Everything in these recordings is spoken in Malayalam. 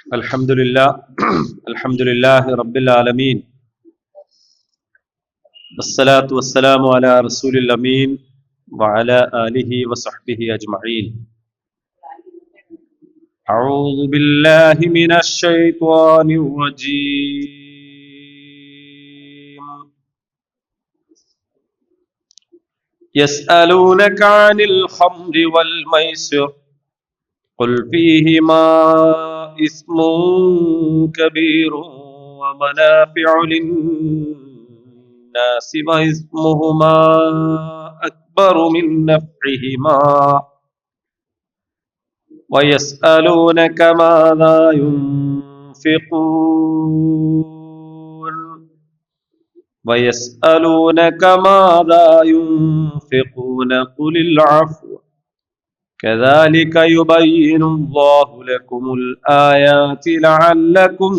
Alhamdulillah, Alhamdulillahi Rabbil Alameen. Wassalatu wassalamu ala Rasulil Ameen wa ala alihi wa sahbihi ajma'een. A'udhu billahi minash shaitanir rajeem. Yas'alunaka 'anil khamri wal maisir. قل فيهما إثم كبير ومنافع للناس وإثمهما أكبر من نفعهما ويسألونك ماذا ينفقون قل العفو كذلك يبين الله لكم الآيات لعلكم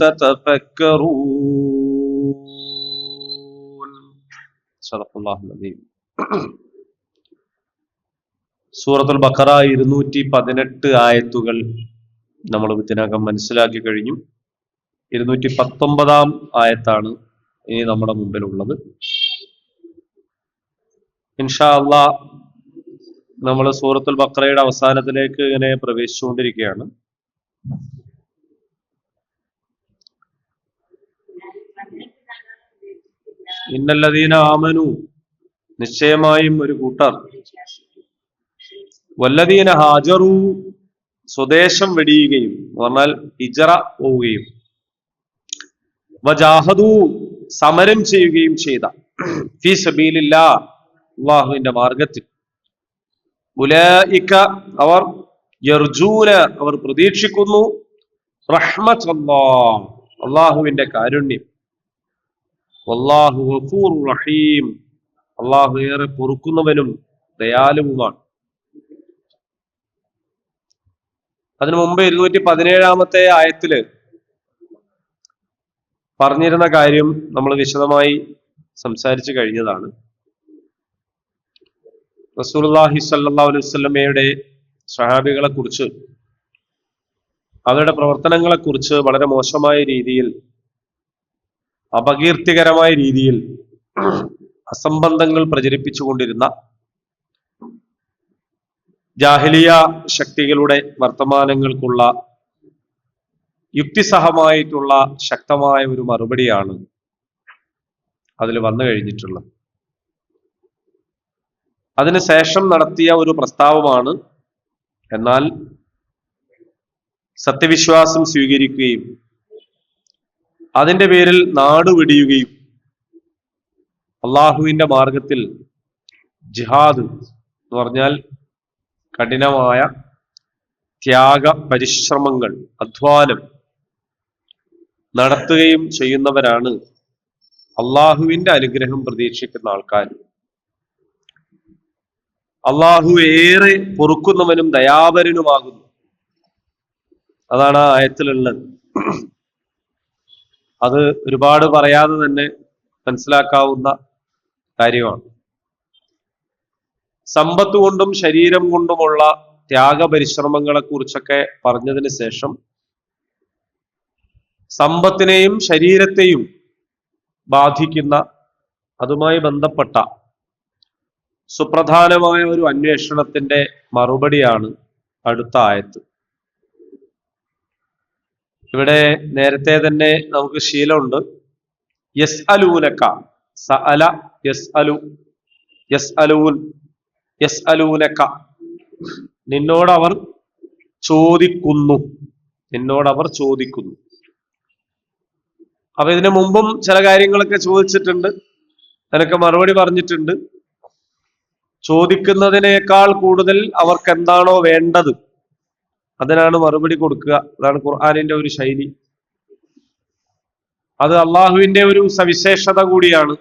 تتفكرون. صدق الله العظيم. സൂറത്തുൽ ബഖറ 218 ആയത്തുകൾ നമ്മൾ ഇതിനകം മനസ്സിലാക്കി കഴിഞ്ഞു. 219 ആയത്താണ് ഇനി നമ്മുടെ മുമ്പിലുള്ളത്. ഇൻഷാ അല്ലാഹ് നമ്മൾ സൂറത്തുൽ ബഖറയുടെ അവസാനത്തിലേക്ക് ഇങ്ങനെ പ്രവേശിച്ചുകൊണ്ടിരിക്കുകയാണ്. ഇന്നല്ലദീന ആമനു, നിശ്ചയമായും ഒരു കൂട്ടർ, വല്ലദീന ഹാജറു, സ്വദേശം വെടിയുകയും പറഞ്ഞാൽ ഹിജറ പോവുകയും, വജാഹദു, സമരം ചെയ്യുകയും ചെയ്ത, ഫീ സബീലില്ലാഹ്, അല്ലാഹുവിന്റെ മാർഗത്തിൽ, ഉലൈക, അവർ, യർജൂന, അവർ പ്രതീക്ഷിക്കുന്നു, റഹ്മത്തല്ലാഹ്, അല്ലാഹുവിന്റെ കാരുണ്യം, വല്ലാഹു ഗഫൂറുർ റഹീം, അല്ലാഹു ഏറെ പൊറുക്കുന്നവനും ദയാലുവുമാണ്. അതിനു മുമ്പ് 217 ആയത്തില് പറഞ്ഞിരുന്ന കാര്യം നമ്മൾ വിശദമായി സംസാരിച്ചു കഴിഞ്ഞതാണ്. റസൂലുള്ളാഹി സ്വല്ലല്ലാഹു അലൈഹി വസല്ലമയുടെ സ്വഹാബികളെ കുറിച്ച്, അവരുടെ പ്രവർത്തനങ്ങളെ കുറിച്ച് വളരെ മോശമായ രീതിയിൽ, അപകീർത്തികരമായ രീതിയിൽ അസംബന്ധങ്ങൾ പ്രചരിപ്പിച്ചുകൊണ്ടിരുന്ന ജാഹിലിയ ശക്തികളുടെ വർത്തമാനങ്ങൾക്കുള്ള യുക്തിസഹമായിട്ടുള്ള ശക്തമായ ഒരു മറുപടിയാണ് അതിൽ വന്നു കഴിഞ്ഞിട്ടുള്ളത്. അതിനുശേഷം നടത്തിയ ഒരു പ്രസ്താവമാണ്, എന്നാൽ സത്യവിശ്വാസം സ്വീകരിക്കുകയും അതിന്റെ പേരിൽ നാടുവിടിയുകയും അള്ളാഹുവിന്റെ മാർഗത്തിൽ ജിഹാദ് എന്ന് പറഞ്ഞാൽ കഠിനമായ ത്യാഗ പരിശ്രമങ്ങൾ, അധ്വാനം നടത്തുകയും ചെയ്യുന്നവരാണ് അള്ളാഹുവിന്റെ അനുഗ്രഹം പ്രതീക്ഷിക്കുന്ന ആൾക്കാർ. അള്ളാഹു ഏറെ പൊറുക്കുന്നവനും ദയാപരനുമാകുന്നു. അതാണ് ആ ആയത്തിലുള്ളത്. അത് ഒരുപാട് പറയാതെ തന്നെ മനസ്സിലാക്കാവുന്ന കാര്യമാണ്. സമ്പത്ത് കൊണ്ടും ശരീരം കൊണ്ടുമുള്ള ത്യാഗപരിശ്രമങ്ങളെ കുറിച്ചൊക്കെ പറഞ്ഞതിന് ശേഷം സമ്പത്തിനെയും ശരീരത്തെയും ബാധിക്കുന്ന, അതുമായി ബന്ധപ്പെട്ട സുപ്രധാനമായ ഒരു അന്വേഷണത്തിന്റെ മറുപടിയാണ് അടുത്ത ആയത്ത്. ഇവിടെ നേരത്തെ തന്നെ നമുക്ക് ശീലമുണ്ട്. യസ്അലൂനക, സഅല യസ്അലു, യസ്അലൂൻ, യസ്അലൂനക, നിന്നോടവർ ചോദിക്കുന്നു, നിന്നോടവർ ചോദിക്കുന്നു. അപ്പൊ ഇതിനു മുമ്പും ചില കാര്യങ്ങളൊക്കെ ചോദിച്ചിട്ടുണ്ട്, അതിനൊക്കെ മറുപടി പറഞ്ഞിട്ടുണ്ട്. ചോദിക്കുന്നതിനേക്കാൾ കൂടുതൽ അവർക്ക് എന്താണോ വേണ്ടത് അതിനാണ് മറുപടി കൊടുക്കുക. അതാണ് ഖുർആനിന്റെ ഒരു ശൈലി. അത് അള്ളാഹുവിന്റെ ഒരു സവിശേഷത കൂടിയാണ്.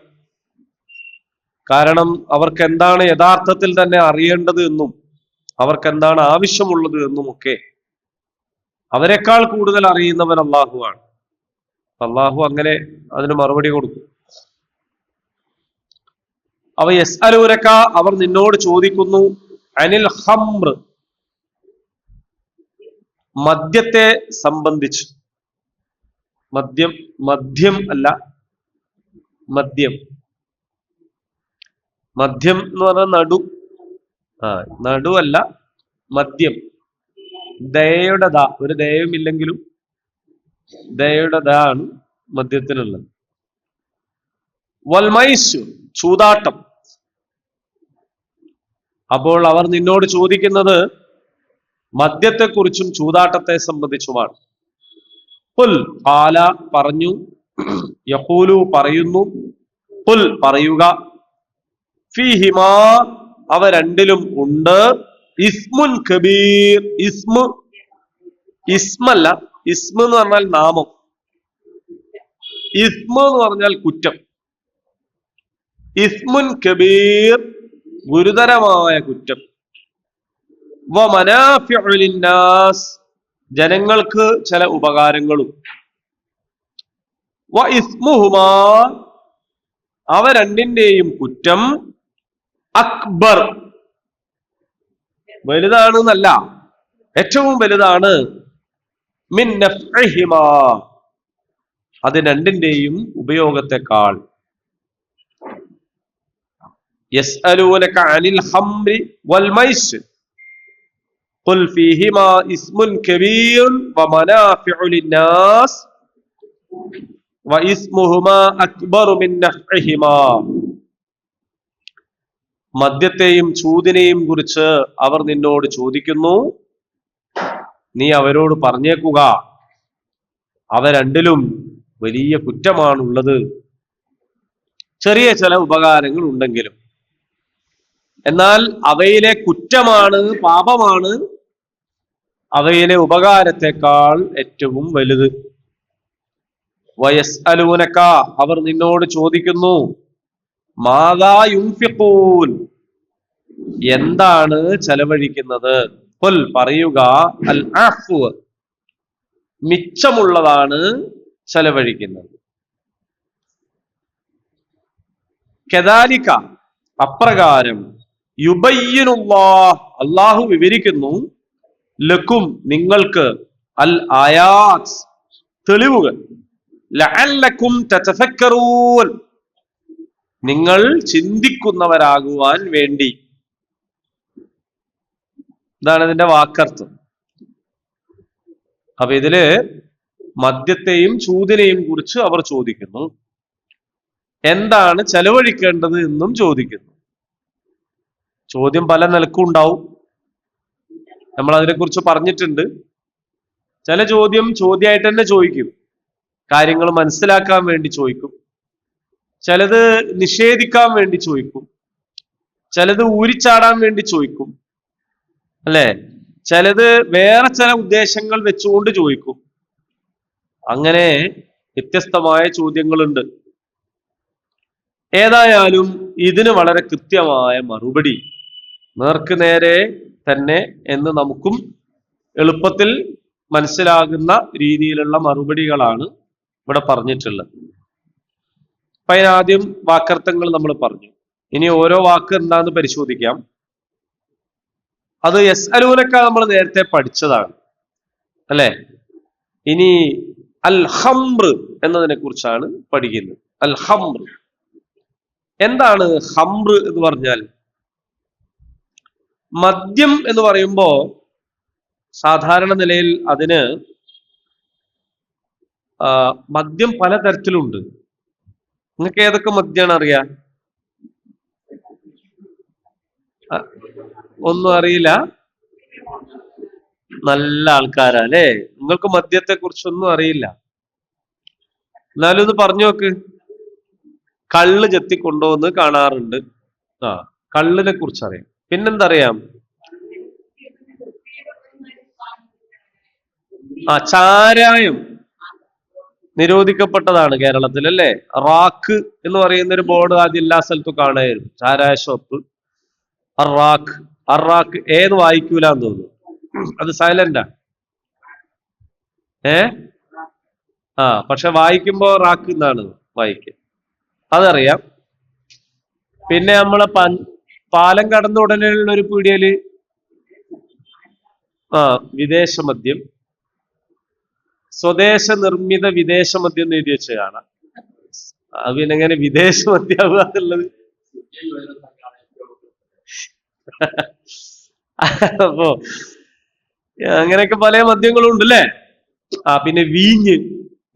കാരണം അവർക്ക് എന്താണ് യഥാർത്ഥത്തിൽ തന്നെ അറിയേണ്ടത് എന്നും അവർക്ക് എന്താണ് ആവശ്യമുള്ളത് എന്നും ഒക്കെ അവരെക്കാൾ കൂടുതൽ അറിയുന്നവൻ അള്ളാഹുവാണ്. അള്ളാഹു അങ്ങനെ അതിന് മറുപടി കൊടുക്കും. അവ യസ്അലൂനക, അവർ നിന്നോട് ചോദിക്കുന്നു, അനിൽ ഖംർ, മദ്യത്തെ സംബന്ധിച്ച്, മദ്യം മദ്യം അല്ല, മദ്യം മദ്യം എന്ന് പറഞ്ഞാൽ നടു, നടുവല്ല, മദ്യം. ദയയുടെ ദ, ഒരു ദയവുമില്ലെങ്കിലും ദയയുടെ ദ ആണ് മദ്യത്തിനുള്ളത്. വൽമൈസു, ചൂതാട്ടം. അപ്പോൾ അവർ നിന്നോട് ചോദിക്കുന്നത് മദ്യത്തെക്കുറിച്ചും ചൂതാട്ടത്തെ സംബന്ധിച്ചുമാണ്. ഖുൽ, ഖാല പറഞ്ഞു, യഖൂലു പറയുന്നു, ഖുൽ പറയുക, ഫീഹിമാ അവ രണ്ടിലും ഉണ്ട്, ഇസ്മുൻ കബീർ. ഇസ്മല്ല, ഇസ്മ എന്ന് പറഞ്ഞാൽ നാമം, ഇസ്മ എന്ന് പറഞ്ഞാൽ കുറ്റം. ഇസ്മുൻ കബീർ, ഗുരുതരമായ കുറ്റം. വ മനാഫിഉ ലിന്നാസ്, ജനങ്ങൾക്ക് ചില ഉപകാരങ്ങളും. വ ഇസ്മുഹുമാ അവ രണ്ടിന്റെയും കുറ്റം അക്ബർ, വലുതാണ് എന്നല്ല, ഏറ്റവും വലുതാണ്. മിൻ നഫ്ഇഹിമാ, അത് രണ്ടിന്റെയും ഉപയോഗത്തെക്കാൾ. യസ്അലൂനക അനിൽ ഹംറി വൽ മൈസിർ ഖുൽ ഫീഹിമാ ഇസ്മുൻ കബീർ വ മനാഫിഉ ലിന്നാസ് വ ഇസ്മുഹുമാ അക്ബറു മിൻ നഫ്ഇഹിമാ. മദ്യത്തെയും ചൂതിനെയും കുറിച്ച് അവർ നിന്നോട് ചോദിക്കുന്നു, നീ അവരോട് പറഞ്ഞേക്കുക, അവ രണ്ടിലും വലിയ കുറ്റമാണുള്ളത്, ചെറിയ ചില ഉപകാരങ്ങൾ ഉണ്ടെങ്കിലും. എന്നാൽ അവയിലെ കുറ്റമാണ്, പാപമാണ് അവയിലെ ഉപകാരത്തെക്കാൾ ഏറ്റവും വലുത്. വയസ്അലൂനക, അവർ നിന്നോട് ചോദിക്കുന്നു, മാദാ യുൻഫിഖൂൻ, എന്താണ് ചെലവഴിക്കുന്നത്. ഖുൽ പറയുക, അൽ അഫ്വ, മിച്ചമുള്ളതാണ് ചെലവഴിക്കുന്നത്. കദാലിക, അപ്രകാരം, യുബയ്യിനുല്ലാഹ്, അല്ലാഹു വിവരിക്കുന്നു, ലക്കും, നിങ്ങൾക്ക്, അൽ ആയാത്ത്, തെളിവുകൾ, ലഅല്ലക്കും തതഫക്കറൂൻ, നിങ്ങൾ ചിന്തിക്കുന്നവരാകുവാൻ വേണ്ടി. ഇതാണ് ഇതിന്റെ വാക്കർത്ഥം. അപ്പൊ ഇതില് മദ്യത്തെയും ചൂതിനെയും കുറിച്ച് അവർ ചോദിക്കുന്നു, എന്താണ് ചെലവഴിക്കേണ്ടത് എന്നും ചോദിക്കുന്നു. ചോദ്യം പല നിലക്കും ഉണ്ടാവും, നമ്മൾ അതിനെക്കുറിച്ച് പറഞ്ഞിട്ടുണ്ട്. ചില ചോദ്യം ചോദ്യമായിട്ട് തന്നെ ചോദിക്കും, കാര്യങ്ങൾ മനസ്സിലാക്കാൻ വേണ്ടി ചോദിക്കും. ചിലത് നിഷേധിക്കാൻ വേണ്ടി ചോദിക്കും, ചിലത് ഊരിച്ചാടാൻ വേണ്ടി ചോദിക്കും, അല്ലെ? ചിലത് വേറെ ചില ഉദ്ദേശങ്ങൾ വെച്ചുകൊണ്ട് ചോദിക്കും. അങ്ങനെ വ്യത്യസ്തമായ ചോദ്യങ്ങളുണ്ട്. ഏതായാലും ഇതിന് വളരെ കൃത്യമായ മറുപടി, നേർക്ക് നേരെ തന്നെ എന്ന് നമുക്കും എളുപ്പത്തിൽ മനസ്സിലാകുന്ന രീതിയിലുള്ള മറുപടികളാണ് ഇവിടെ പറഞ്ഞിട്ടുള്ളത്. അപ്പൊ അതിനാദ്യം വാക്കർത്ഥങ്ങൾ നമ്മൾ പറഞ്ഞു. ഇനി ഓരോ വാക്ക് എന്താന്ന് പരിശോധിക്കാം. അത് യസ്അലൂനക നമ്മൾ നേരത്തെ പഠിച്ചതാണ്, അല്ലെ? ഇനി അൽ ഖംർ എന്നതിനെ കുറിച്ചാണ് പഠിക്കുന്നത്. അൽ ഖംർ എന്താണ്? ഖംർ എന്ന് പറഞ്ഞാൽ, മദ്യം എന്ന് പറയുമ്പോ സാധാരണ നിലയിൽ അതിന് മദ്യം പലതരത്തിലുണ്ട്. നിങ്ങൾക്ക് ഏതൊക്കെ മദ്യമാണ് അറിയാ? ഒന്നും അറിയില്ല? നല്ല ആൾക്കാരാ അല്ലേ? നിങ്ങൾക്ക് മദ്യത്തെ കുറിച്ചൊന്നും അറിയില്ല. എന്നാലും ഒന്ന് പറഞ്ഞു നോക്ക്. കള്ള് ചെത്തി കൊണ്ടുവന്ന് കാണാറുണ്ട്. കള്ളിനെ കുറിച്ച് അറിയാം. പിന്നെന്തറിയാം? ചാരായം നിരോധിക്കപ്പെട്ടതാണ് കേരളത്തിൽ, അല്ലേ? റാക്ക് എന്ന് പറയുന്ന ഒരു ബോർഡ് ആദ്യം എല്ലാ സ്ഥലത്തും കാണായിരുന്നു, ചാരായ ഷോപ്പ്. അറാഖ്, അറാഖ് ഏത് വായിക്കൂലെന്ന് തോന്നുന്നു, അത് സൈലന്റാ. പക്ഷെ വായിക്കുമ്പോ റാക്ക് എന്നാണ് വായിക്കുക, അതറിയാം. പിന്നെ നമ്മളെ പാലം കടന്ന ഉടനെയുള്ള ഒരു പീടികയില് വിദേശ മദ്യം, സ്വദേശ നിർമ്മിത വിദേശ മദ്യം എന്ന് എഴുതി വെച്ച് കാണാം. അത് പിന്നെ എങ്ങനെ വിദേശ മദ്യാവുക എന്നുള്ളത്? അപ്പോ അങ്ങനെയൊക്കെ പല മദ്യങ്ങളും ഉണ്ട് അല്ലേ? പിന്നെ വീഞ്ഞ്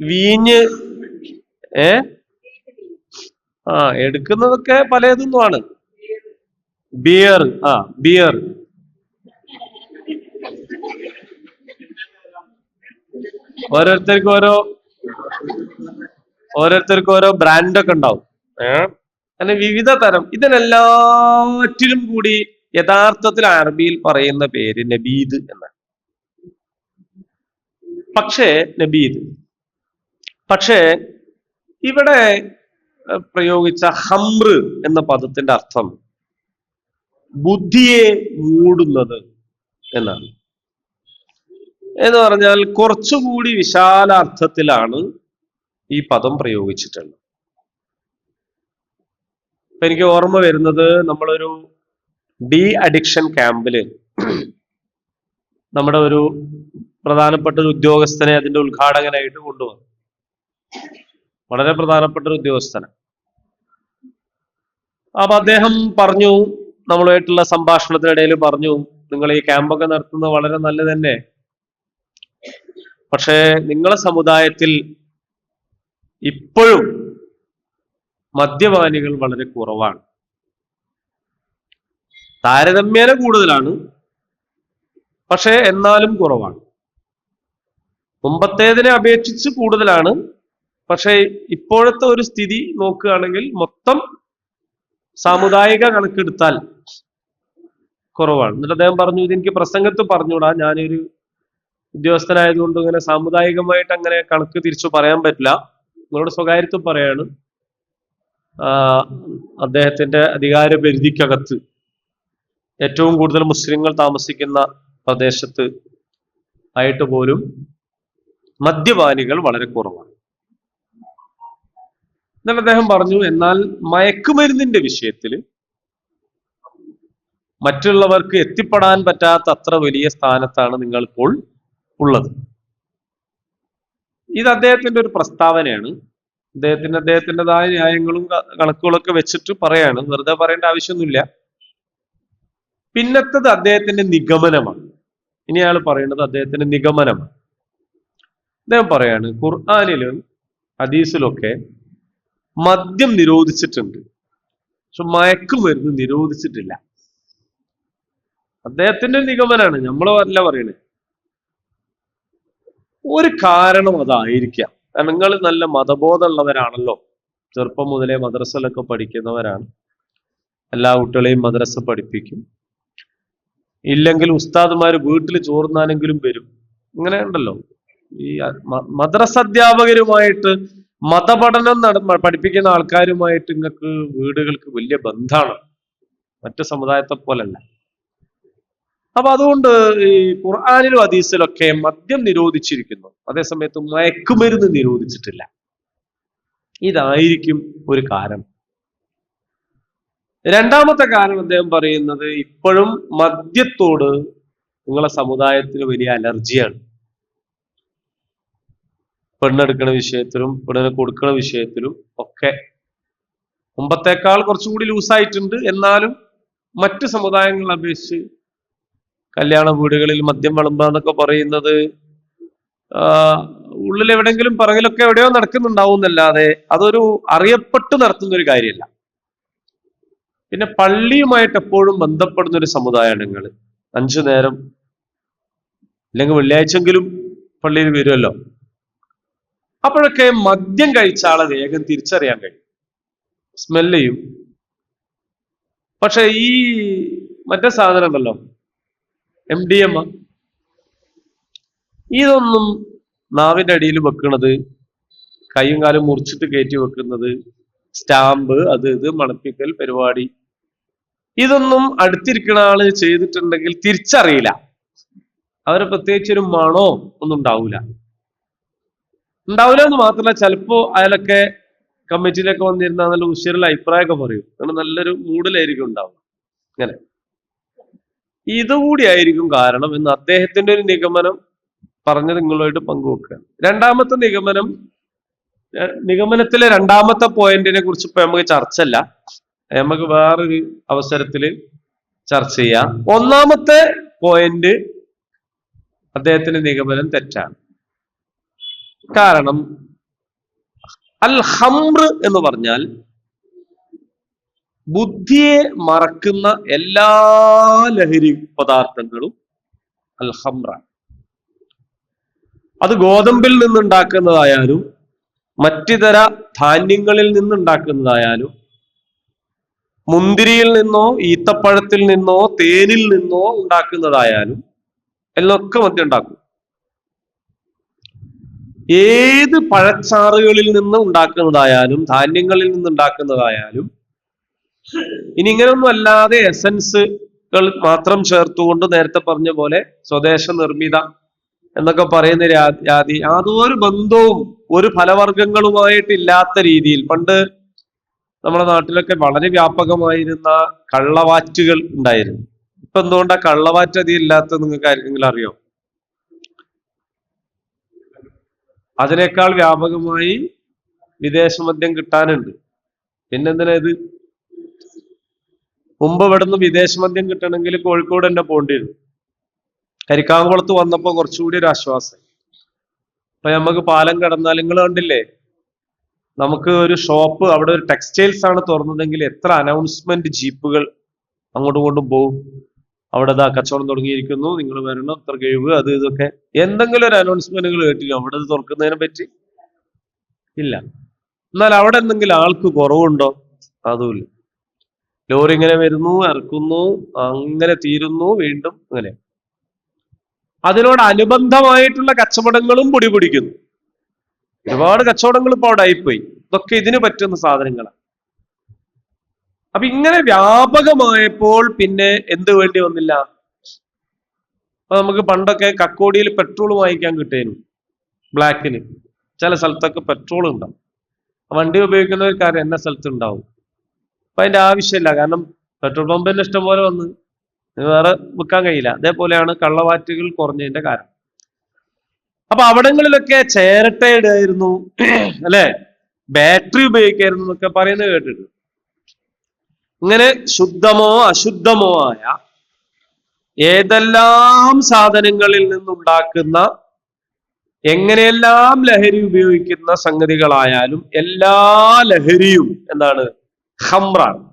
വീഞ്ഞ് ഏ എടുക്കുന്നതൊക്കെ പലതൊന്നുമാണ്. ബിയർ ബിയർ ഓരോരുത്തർക്കും ഓരോ ബ്രാൻഡൊക്കെ ഉണ്ടാവും. അങ്ങനെ വിവിധ തരം. ഇതിനെല്ലാറ്റിലും കൂടി യഥാർത്ഥത്തിൽ അറബിയിൽ പറയുന്ന പേര് നബീദ് എന്നാണ്. നബീദ് പക്ഷേ ഇവിടെ പ്രയോഗിച്ച ഹംറ് എന്ന പദത്തിന്റെ അർത്ഥം ബുദ്ധിയെ മൂടുന്നത് എന്നാണ്. എന്ന് പറഞ്ഞാൽ കുറച്ചുകൂടി വിശാലാർത്ഥത്തിലാണ് ഈ പദം പ്രയോഗിച്ചിട്ടുള്ളത്. ഇപ്പൊ എനിക്ക് ഓർമ്മ വരുന്നത്, നമ്മളൊരു ഡി അഡിക്ഷൻ ക്യാമ്പില് നമ്മുടെ ഒരു പ്രധാനപ്പെട്ട ഒരു ഉദ്യോഗസ്ഥനെ അതിന്റെ ഉദ്ഘാടകനായിട്ട് കൊണ്ടുവന്നു. വളരെ പ്രധാനപ്പെട്ട ഒരു ഉദ്യോഗസ്ഥന. അപ്പൊ അദ്ദേഹം പറഞ്ഞു, നമ്മളുമായിട്ടുള്ള സംഭാഷണത്തിനിടയിൽ പറഞ്ഞു, നിങ്ങൾ ഈ ക്യാമ്പൊക്കെ നടത്തുന്നത് വളരെ നല്ലത് തന്നെ, പക്ഷേ നിങ്ങളെ സമുദായത്തിൽ ഇപ്പോഴും മദ്യപാനികൾ വളരെ കുറവാണ്. താരതമ്യേന കൂടുതലാണ്, പക്ഷേ എന്നാലും കുറവാണ്. മുമ്പത്തേതിനെ അപേക്ഷിച്ച് കൂടുതലാണ്, പക്ഷേ ഇപ്പോഴത്തെ ഒരു സ്ഥിതി നോക്കുകയാണെങ്കിൽ മൊത്തം സാമുദായിക കണക്കെടുത്താൽ കുറവാണ്. എന്നിട്ട് അദ്ദേഹം പറഞ്ഞു, ഇതെനിക്ക് പ്രസംഗത്ത് പറഞ്ഞുകൂടാ, ഞാനൊരു ഉദ്യോഗസ്ഥനായതുകൊണ്ട് ഇങ്ങനെ സാമുദായികമായിട്ട് അങ്ങനെ കണക്ക് തിരിച്ചു പറയാൻ പറ്റില്ല, നിങ്ങളോട് സ്വകാര്യത്തിൽ പറയാണ്. അദ്ദേഹത്തിന്റെ അധികാര പരിധിക്കകത്ത് ഏറ്റവും കൂടുതൽ മുസ്ലിങ്ങൾ താമസിക്കുന്ന പ്രദേശത്ത് ആയിട്ട് പോലും മദ്യപാനികൾ വളരെ കുറവാണ്. എന്നാൽ അദ്ദേഹം പറഞ്ഞു, എന്നാൽ മയക്കുമരുന്നിന്റെ വിഷയത്തിൽ മറ്റുള്ളവർക്ക് എത്തിപ്പെടാൻ പറ്റാത്ത അത്ര വലിയ സ്ഥാനത്താണ് നിങ്ങൾ ഇപ്പോൾ ഉള്ളത്. ഇത് അദ്ദേഹത്തിന്റെ ഒരു പ്രസ്താവനയാണ്. അദ്ദേഹത്തിൻ്റെതായ ന്യായങ്ങളും കണക്കുകളൊക്കെ വെച്ചിട്ട് പറയാണ്, വെറുതെ പറയേണ്ട ആവശ്യമൊന്നുമില്ല. പിന്നത്തത് അദ്ദേഹത്തിന്റെ നിഗമനമാണ്. ഇനി അയാൾ പറയുന്നത് അദ്ദേഹത്തിന്റെ നിഗമനമാണ്. അദ്ദേഹം പറയാണ്, ഖുർആനിലും ഹദീസിലൊക്കെ മദ്യം നിരോധിച്ചിട്ടുണ്ട്, പക്ഷെ മയക്കുമരുന്ന് നിരോധിച്ചിട്ടില്ല. അദ്ദേഹത്തിന്റെ നിഗമനാണ്, നമ്മളല്ല പറയണേ. ഒരു കാരണം അതായിരിക്കാം. കാരണം നിങ്ങൾ നല്ല മതബോധമുള്ളവരാണല്ലോ, ചെറുപ്പം മുതലേ മദ്രസയിലൊക്കെ പഠിക്കുന്നവരാണ്, എല്ലാ കുട്ടികളെയും മദ്രസ പഠിപ്പിക്കും, ഇല്ലെങ്കിൽ ഉസ്താദുമാര് വീട്ടിൽ ചോർന്നാനെങ്കിലും വരും. ഇങ്ങനെ ഉണ്ടല്ലോ. ഈ മദ്രസ അധ്യാപകരുമായിട്ട് മതപഠനം പഠിപ്പിക്കുന്ന ആൾക്കാരുമായിട്ട് നിങ്ങൾക്ക് വീടുകൾക്ക് വലിയ ബന്ധമാണ്, മറ്റു സമുദായത്തെ പോലല്ല. അപ്പൊ അതുകൊണ്ട് ഈ ഖുർആനിലും ഹദീസിലൊക്കെ മദ്യം നിരോധിച്ചിരിക്കുന്നു, അതേസമയത്ത് മയക്കുമരുന്ന് നിരോധിച്ചിട്ടില്ല. ഇതായിരിക്കും ഒരു കാരണം. രണ്ടാമത്തെ കാരണം അദ്ദേഹം പറയുന്നത്, ഇപ്പോഴും മദ്യത്തോട് നിങ്ങളെ സമുദായത്തിന് വലിയ അലർജിയാണ്. പെണ്ണെടുക്കുന്ന വിഷയത്തിലും പെണ്ണിനെ കൊടുക്കുന്ന വിഷയത്തിലും ഒക്കെ മുമ്പത്തേക്കാൾ കുറച്ചുകൂടി ലൂസായിട്ടുണ്ട്. എന്നാലും മറ്റു സമുദായങ്ങളെ അപേക്ഷിച്ച് കല്യാണ വീടുകളിൽ മദ്യം വിളമ്പാന്നൊക്കെ പറയുന്നത് ഉള്ളിൽ എവിടെയെങ്കിലും പറകിലൊക്കെ എവിടെയോ നടക്കുന്നുണ്ടാവും എന്നല്ലാതെ അതൊരു അറിയപ്പെട്ട് നടത്തുന്ന ഒരു കാര്യമല്ല. പിന്നെ പള്ളിയുമായിട്ട് എപ്പോഴും ബന്ധപ്പെടുന്ന ഒരു സമുദായമാണ് നിങ്ങൾ. 5 നേരം അല്ലെങ്കിൽ വെള്ളിയാഴ്ചെങ്കിലും പള്ളിയിൽ വരുമല്ലോ. അപ്പോഴൊക്കെ മദ്യം കഴിച്ച ആളെ വേഗം തിരിച്ചറിയാൻ കഴിയും, സ്മെല്ല് ചെയ്യും. പക്ഷെ ഈ മറ്റേ സാധനം ഉണ്ടല്ലോ, MDMA, ഇതൊന്നും നാവിന്റെ അടിയിൽ വെക്കുന്നത്, കൈയും കാലും മുറിച്ചിട്ട് കയറ്റി വെക്കുന്നത്, സ്റ്റാമ്പ്, അത് ഇത് മണപ്പിക്കൽ പരിപാടി, ഇതൊന്നും അടുത്തിരിക്കുന്ന ആള് ചെയ്തിട്ടുണ്ടെങ്കിൽ തിരിച്ചറിയില്ല. അവരെ പ്രത്യേകിച്ചൊരു മണോ ഒന്നും ഉണ്ടാവില്ല എന്ന് മാത്രമല്ല, ചിലപ്പോ അയാളൊക്കെ കമ്മിറ്റിയിലൊക്കെ വന്നിരുന്ന നല്ല ഉശിരുള്ള അഭിപ്രായമൊക്കെ പറയും, അങ്ങനെ നല്ലൊരു മൂഡിലായിരിക്കും ഉണ്ടാവുക. അങ്ങനെ ഇതുകൂടി ആയിരിക്കും കാരണം എന്ന് അദ്ദേഹത്തിന്റെ ഒരു നിഗമനം പറഞ്ഞത് നിങ്ങളുമായിട്ട് പങ്കുവെക്കുക. രണ്ടാമത്തെ നിഗമനത്തിലെ രണ്ടാമത്തെ പോയിന്റിനെ കുറിച്ച് ഇപ്പൊ നമുക്ക് ചർച്ചല്ല, നമുക്ക് വേറൊരു അവസരത്തിൽ ചർച്ച ചെയ്യാം. ഒന്നാമത്തെ പോയിന്റ് അദ്ദേഹത്തിന്റെ നിഗമനം തെറ്റാണ്. കാരണം അൽ ഹംർ എന്ന് പറഞ്ഞാൽ ബുദ്ധിയെ മറക്കുന്ന എല്ലാ ലഹരി പദാർത്ഥങ്ങളും അൽ ഹംറാണ്. അത് ഗോതമ്പിൽ നിന്നുണ്ടാക്കുന്നതായാലും മറ്റിതര ധാന്യങ്ങളിൽ നിന്നുണ്ടാക്കുന്നതായാലും മുന്തിരിയിൽ നിന്നോ ഈത്തപ്പഴത്തിൽ നിന്നോ തേനിൽ നിന്നോ ഉണ്ടാക്കുന്നതായാലും എല്ലൊക്കെ മദ്യം ഉണ്ടാക്കും. ഏത് പഴച്ചാറുകളിൽ നിന്ന് ഉണ്ടാക്കുന്നതായാലും ധാന്യങ്ങളിൽ നിന്നുണ്ടാക്കുന്നതായാലും, ഇനി ഇങ്ങനെയൊന്നും അല്ലാതെ എസൻസുകൾ മാത്രം ചേർത്തുകൊണ്ട് നേരത്തെ പറഞ്ഞ പോലെ സ്വദേശ നിർമ്മിത എന്നൊക്കെ പറയുന്ന യാതൊരു ബന്ധവും ഒരു ഫലവർഗങ്ങളുമായിട്ടില്ലാത്ത രീതിയിൽ പണ്ട് നമ്മുടെ നാട്ടിലൊക്കെ വളരെ വ്യാപകമായിരുന്ന കള്ളവാറ്റുകൾ ഉണ്ടായിരുന്നു. ഇപ്പൊ എന്തുകൊണ്ടാ കള്ളവാറ്റ് അധികം ഇല്ലാത്ത നിങ്ങൾക്ക് ആർക്കെങ്കിലും അറിയോ? അതിനേക്കാൾ വ്യാപകമായി വിദേശ മദ്യം കിട്ടാനുണ്ട്. പിന്നെന്തിനാ ഇത്? മുമ്പ് ഇവിടുന്ന് വിദേശ മദ്യം കിട്ടണമെങ്കിൽ കോഴിക്കോട് തന്നെ പോകേണ്ടി വരും. കരിക്കാംകുളത്ത് വന്നപ്പോ കുറച്ചുകൂടി ഒരു ആശ്വാസം. അപ്പൊ നമുക്ക് പാലം കടന്നാൽ നിങ്ങൾ കണ്ടില്ലേ, നമുക്ക് ഒരു ഷോപ്പ്, അവിടെ ഒരു ടെക്സ്റ്റൈൽസ് ആണ് തുറന്നതെങ്കിൽ എത്ര അനൗൺസ്മെന്റ് ജീപ്പുകൾ അങ്ങോട്ടും ഇങ്ങോട്ടും പോകും. അവിടെ കച്ചവടം തുടങ്ങിയിരിക്കുന്നു, നിങ്ങൾ വരണം, ഇത്ര കഴിവ്, അത് ഇതൊക്കെ എന്തെങ്കിലും ഒരു അനൗൺസ്മെന്റുകൾ കേട്ടില്ല. അവിടെ ഇത് തുറക്കുന്നതിനെ പറ്റി ഇല്ല. എന്നാൽ അവിടെ എന്തെങ്കിലും ആൾക്ക് കുറവുണ്ടോ? അതുമില്ല. ലോറി ഇങ്ങനെ വരുന്നു, ഇറക്കുന്നു, അങ്ങനെ തീരുന്നു, വീണ്ടും അങ്ങനെ. അതിനോട് അനുബന്ധമായിട്ടുള്ള കച്ചവടങ്ങളും പൊടിപിടിക്കുന്നു. ഒരുപാട് കച്ചവടങ്ങൾ ഇപ്പൊ അവിടെ ആയിപ്പോയി. ഇതൊക്കെ ഇതിന് പറ്റുന്ന സാധനങ്ങളാണ്. അപ്പൊ ഇങ്ങനെ വ്യാപകമായപ്പോൾ പിന്നെ എന്ത് വേണ്ടി വന്നില്ല? അപ്പൊ നമുക്ക് പണ്ടൊക്കെ കക്കോടിയിൽ പെട്രോൾ വാങ്ങിക്കാൻ കിട്ടിയിരുന്നു, ബ്ലാക്കിന്. ചില സ്ഥലത്തൊക്കെ പെട്രോൾ ഉണ്ടാവും. വണ്ടി ഉപയോഗിക്കുന്നവർക്കാരും എന്ന സ്ഥലത്ത് ഉണ്ടാവും. അപ്പൊ അതിന്റെ ആവശ്യമില്ല, കാരണം പെട്രോൾ പമ്പിന്റെ ഇഷ്ടം പോലെ വന്ന് വേറെ വിൽക്കാൻ കഴിയില്ല. അതേപോലെയാണ് കള്ളവാറ്റുകൾ കുറഞ്ഞതിന്റെ കാരണം. അപ്പൊ അവിടങ്ങളിലൊക്കെ ചേരട്ടയിടായിരുന്നു, അല്ലെ, ബാറ്ററി ഉപയോഗിക്കായിരുന്നു എന്നൊക്കെ പറയുന്നത് കേട്ടിട്ടുണ്ട്. ഇങ്ങനെ ശുദ്ധമോ അശുദ്ധമോ ആയ ഏതെല്ലാം സാധനങ്ങളിൽ നിന്നുണ്ടാക്കുന്ന എങ്ങനെയെല്ലാം ലഹരി ഉപയോഗിക്കുന്ന സംഗതികളായാലും എല്ലാ ലഹരിയും എന്താണ്? ഹംറാണ്.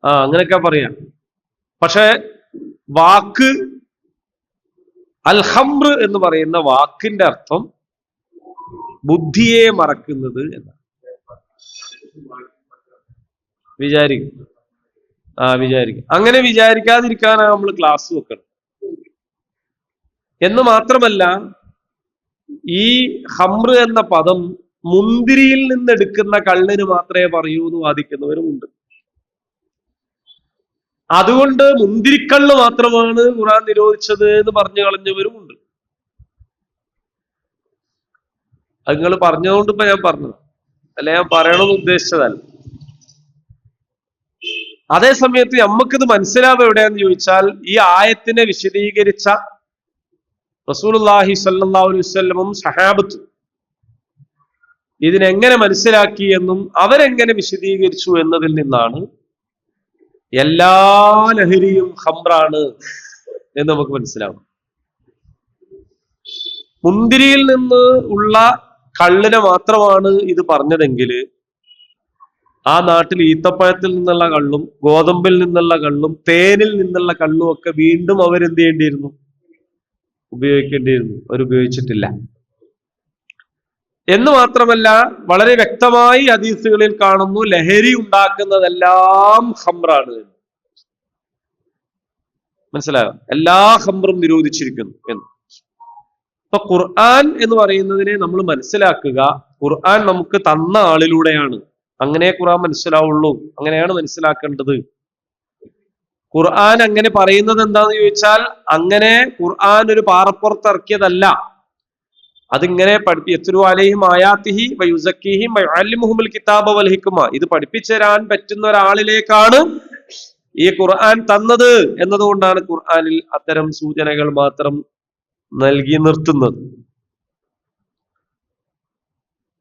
അങ്ങനെയൊക്കെ പറയാം. പക്ഷെ വാക്ക് അൽ ഹംർ എന്ന് പറയുന്ന വാക്കിന്റെ അർത്ഥം ബുദ്ധിയെ മറക്കുന്നത് എന്നാണ്. വിചാരിക്കും. അങ്ങനെ വിചാരിക്കാതിരിക്കാനാണ് നമ്മൾ ക്ലാസ് വെക്കണം. എന്ന് മാത്രമല്ല, ഈ ഹംർ എന്ന പദം മുന്തിരിയിൽ നിന്നെടുക്കുന്ന കള്ളിന് മാത്രമേ പറയൂ എന്ന് വാദിക്കുന്നവരുമുണ്ട്. അതുകൊണ്ട് മുന്തിരിക്കള്ള് മാത്രമാണ് ഖുർആൻ നിരോധിച്ചത് എന്ന് പറഞ്ഞു കളഞ്ഞവരുമുണ്ട്. അത് നിങ്ങൾ പറഞ്ഞതുകൊണ്ട് ഇപ്പൊ ഞാൻ പറഞ്ഞത് അല്ലെ, ഞാൻ പറയണമെന്ന് ഉദ്ദേശിച്ചതല്ല. അതേ സമയത്ത് നമുക്കിത് മനസ്സിലാവുക എവിടെയാന്ന് ചോദിച്ചാൽ, ഈ ആയത്തിനെ വിശദീകരിച്ച റസൂലുള്ളാഹി സ്വല്ലല്ലാഹു അലൈഹി വസല്ലമും സഹാബത്തും ഇതിനെങ്ങനെ മനസ്സിലാക്കി എന്നും അവരെങ്ങനെ വിശദീകരിച്ചു എന്നതിൽ നിന്നാണ് എല്ലാ ലഹരിയും ഹംറാണ് എന്ന് നമുക്ക് മനസ്സിലാവും. മുന്തിരിയിൽ നിന്ന് ഉള്ള കള്ളിനെ മാത്രമാണ് ഇത് പറഞ്ഞതെങ്കിൽ ആ നാട്ടിൽ ഈത്തപ്പഴത്തിൽ നിന്നുള്ള കള്ളും ഗോതമ്പിൽ നിന്നുള്ള കള്ളും തേനിൽ നിന്നുള്ള കള്ളും ഒക്കെ വീണ്ടും അവരെന്ത് ചെയ്യേണ്ടിയിരുന്നു? ഉപയോഗിക്കേണ്ടിയിരുന്നു. അവരുപയോഗിച്ചിട്ടില്ല. എന്ന് മാത്രമല്ല, വളരെ വ്യക്തമായി ഹദീസുകളിൽ കാണുന്നു ലഹരി ഉണ്ടാക്കുന്നതെല്ലാം ഹംറാണ്. മനസ്സിലായോ? എല്ലാ ഹംറും നിരോധിച്ചിരിക്കുന്നു എന്ന്. അപ്പൊ ഖുർആൻ എന്ന് പറയുന്നതിനെ നമ്മൾ മനസ്സിലാക്കുക, ഖുർആൻ നമുക്ക് തന്ന ആളിലൂടെയാണ്. അങ്ങനെ ഖുർആൻ മനസ്സിലാവുള്ളൂ, അങ്ങനെയാണ് മനസ്സിലാക്കേണ്ടത്. ഖുർആൻ അങ്ങനെ പറയുന്നത് എന്താന്ന് ചോദിച്ചാൽ, അങ്ങനെ ഖുർആൻ ഒരു പാറപ്പുറത്തിറക്കിയതല്ല. അതിങ്ങനെ യത്ലു അലൈഹിം ആയാതിഹി വയുസക്കീഹിം വയുഅല്ലിമുഹുൽ കിതാബ വൽ ഹിക്മ, ഇത് പഠിപ്പിച്ചു തരാൻ പറ്റുന്ന ഒരാളിലേക്കാണ് ഈ ഖുർആൻ തന്നത് എന്നതുകൊണ്ടാണ് ഖുർആനിൽ അത്തരം സൂചനകൾ മാത്രം നൽകി നിർത്തുന്നത്.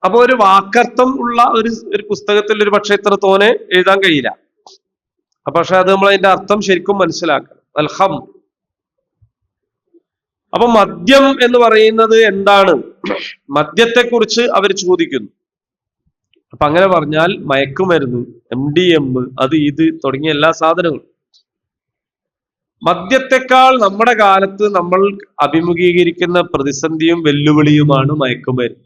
അപ്പൊ ഒരു വാക്കർത്ഥം ഉള്ള ഒരു പുസ്തകത്തിൽ ഒരു പക്ഷെ ഇത്ര തോനെ എഴുതാൻ കഴിയില്ല. പക്ഷെ അത് നമ്മൾ അതിന്റെ അർത്ഥം ശരിക്കും മനസ്സിലാക്കണം. അൽഹം. അപ്പൊ മദ്യം എന്ന് പറയുന്നത് എന്താണ്? മദ്യത്തെക്കുറിച്ച് അവർ ചോദിക്കുന്നു. അപ്പൊ അങ്ങനെ പറഞ്ഞാൽ മയക്കുമരുന്ന്, MDM, അത് ഇത് തുടങ്ങിയ എല്ലാ സാധനങ്ങളും. മദ്യത്തെക്കാൾ നമ്മുടെ കാലത്ത് നമ്മൾ അഭിമുഖീകരിക്കുന്ന പ്രതിസന്ധിയും വെല്ലുവിളിയുമാണ് മയക്കുമരുന്ന്.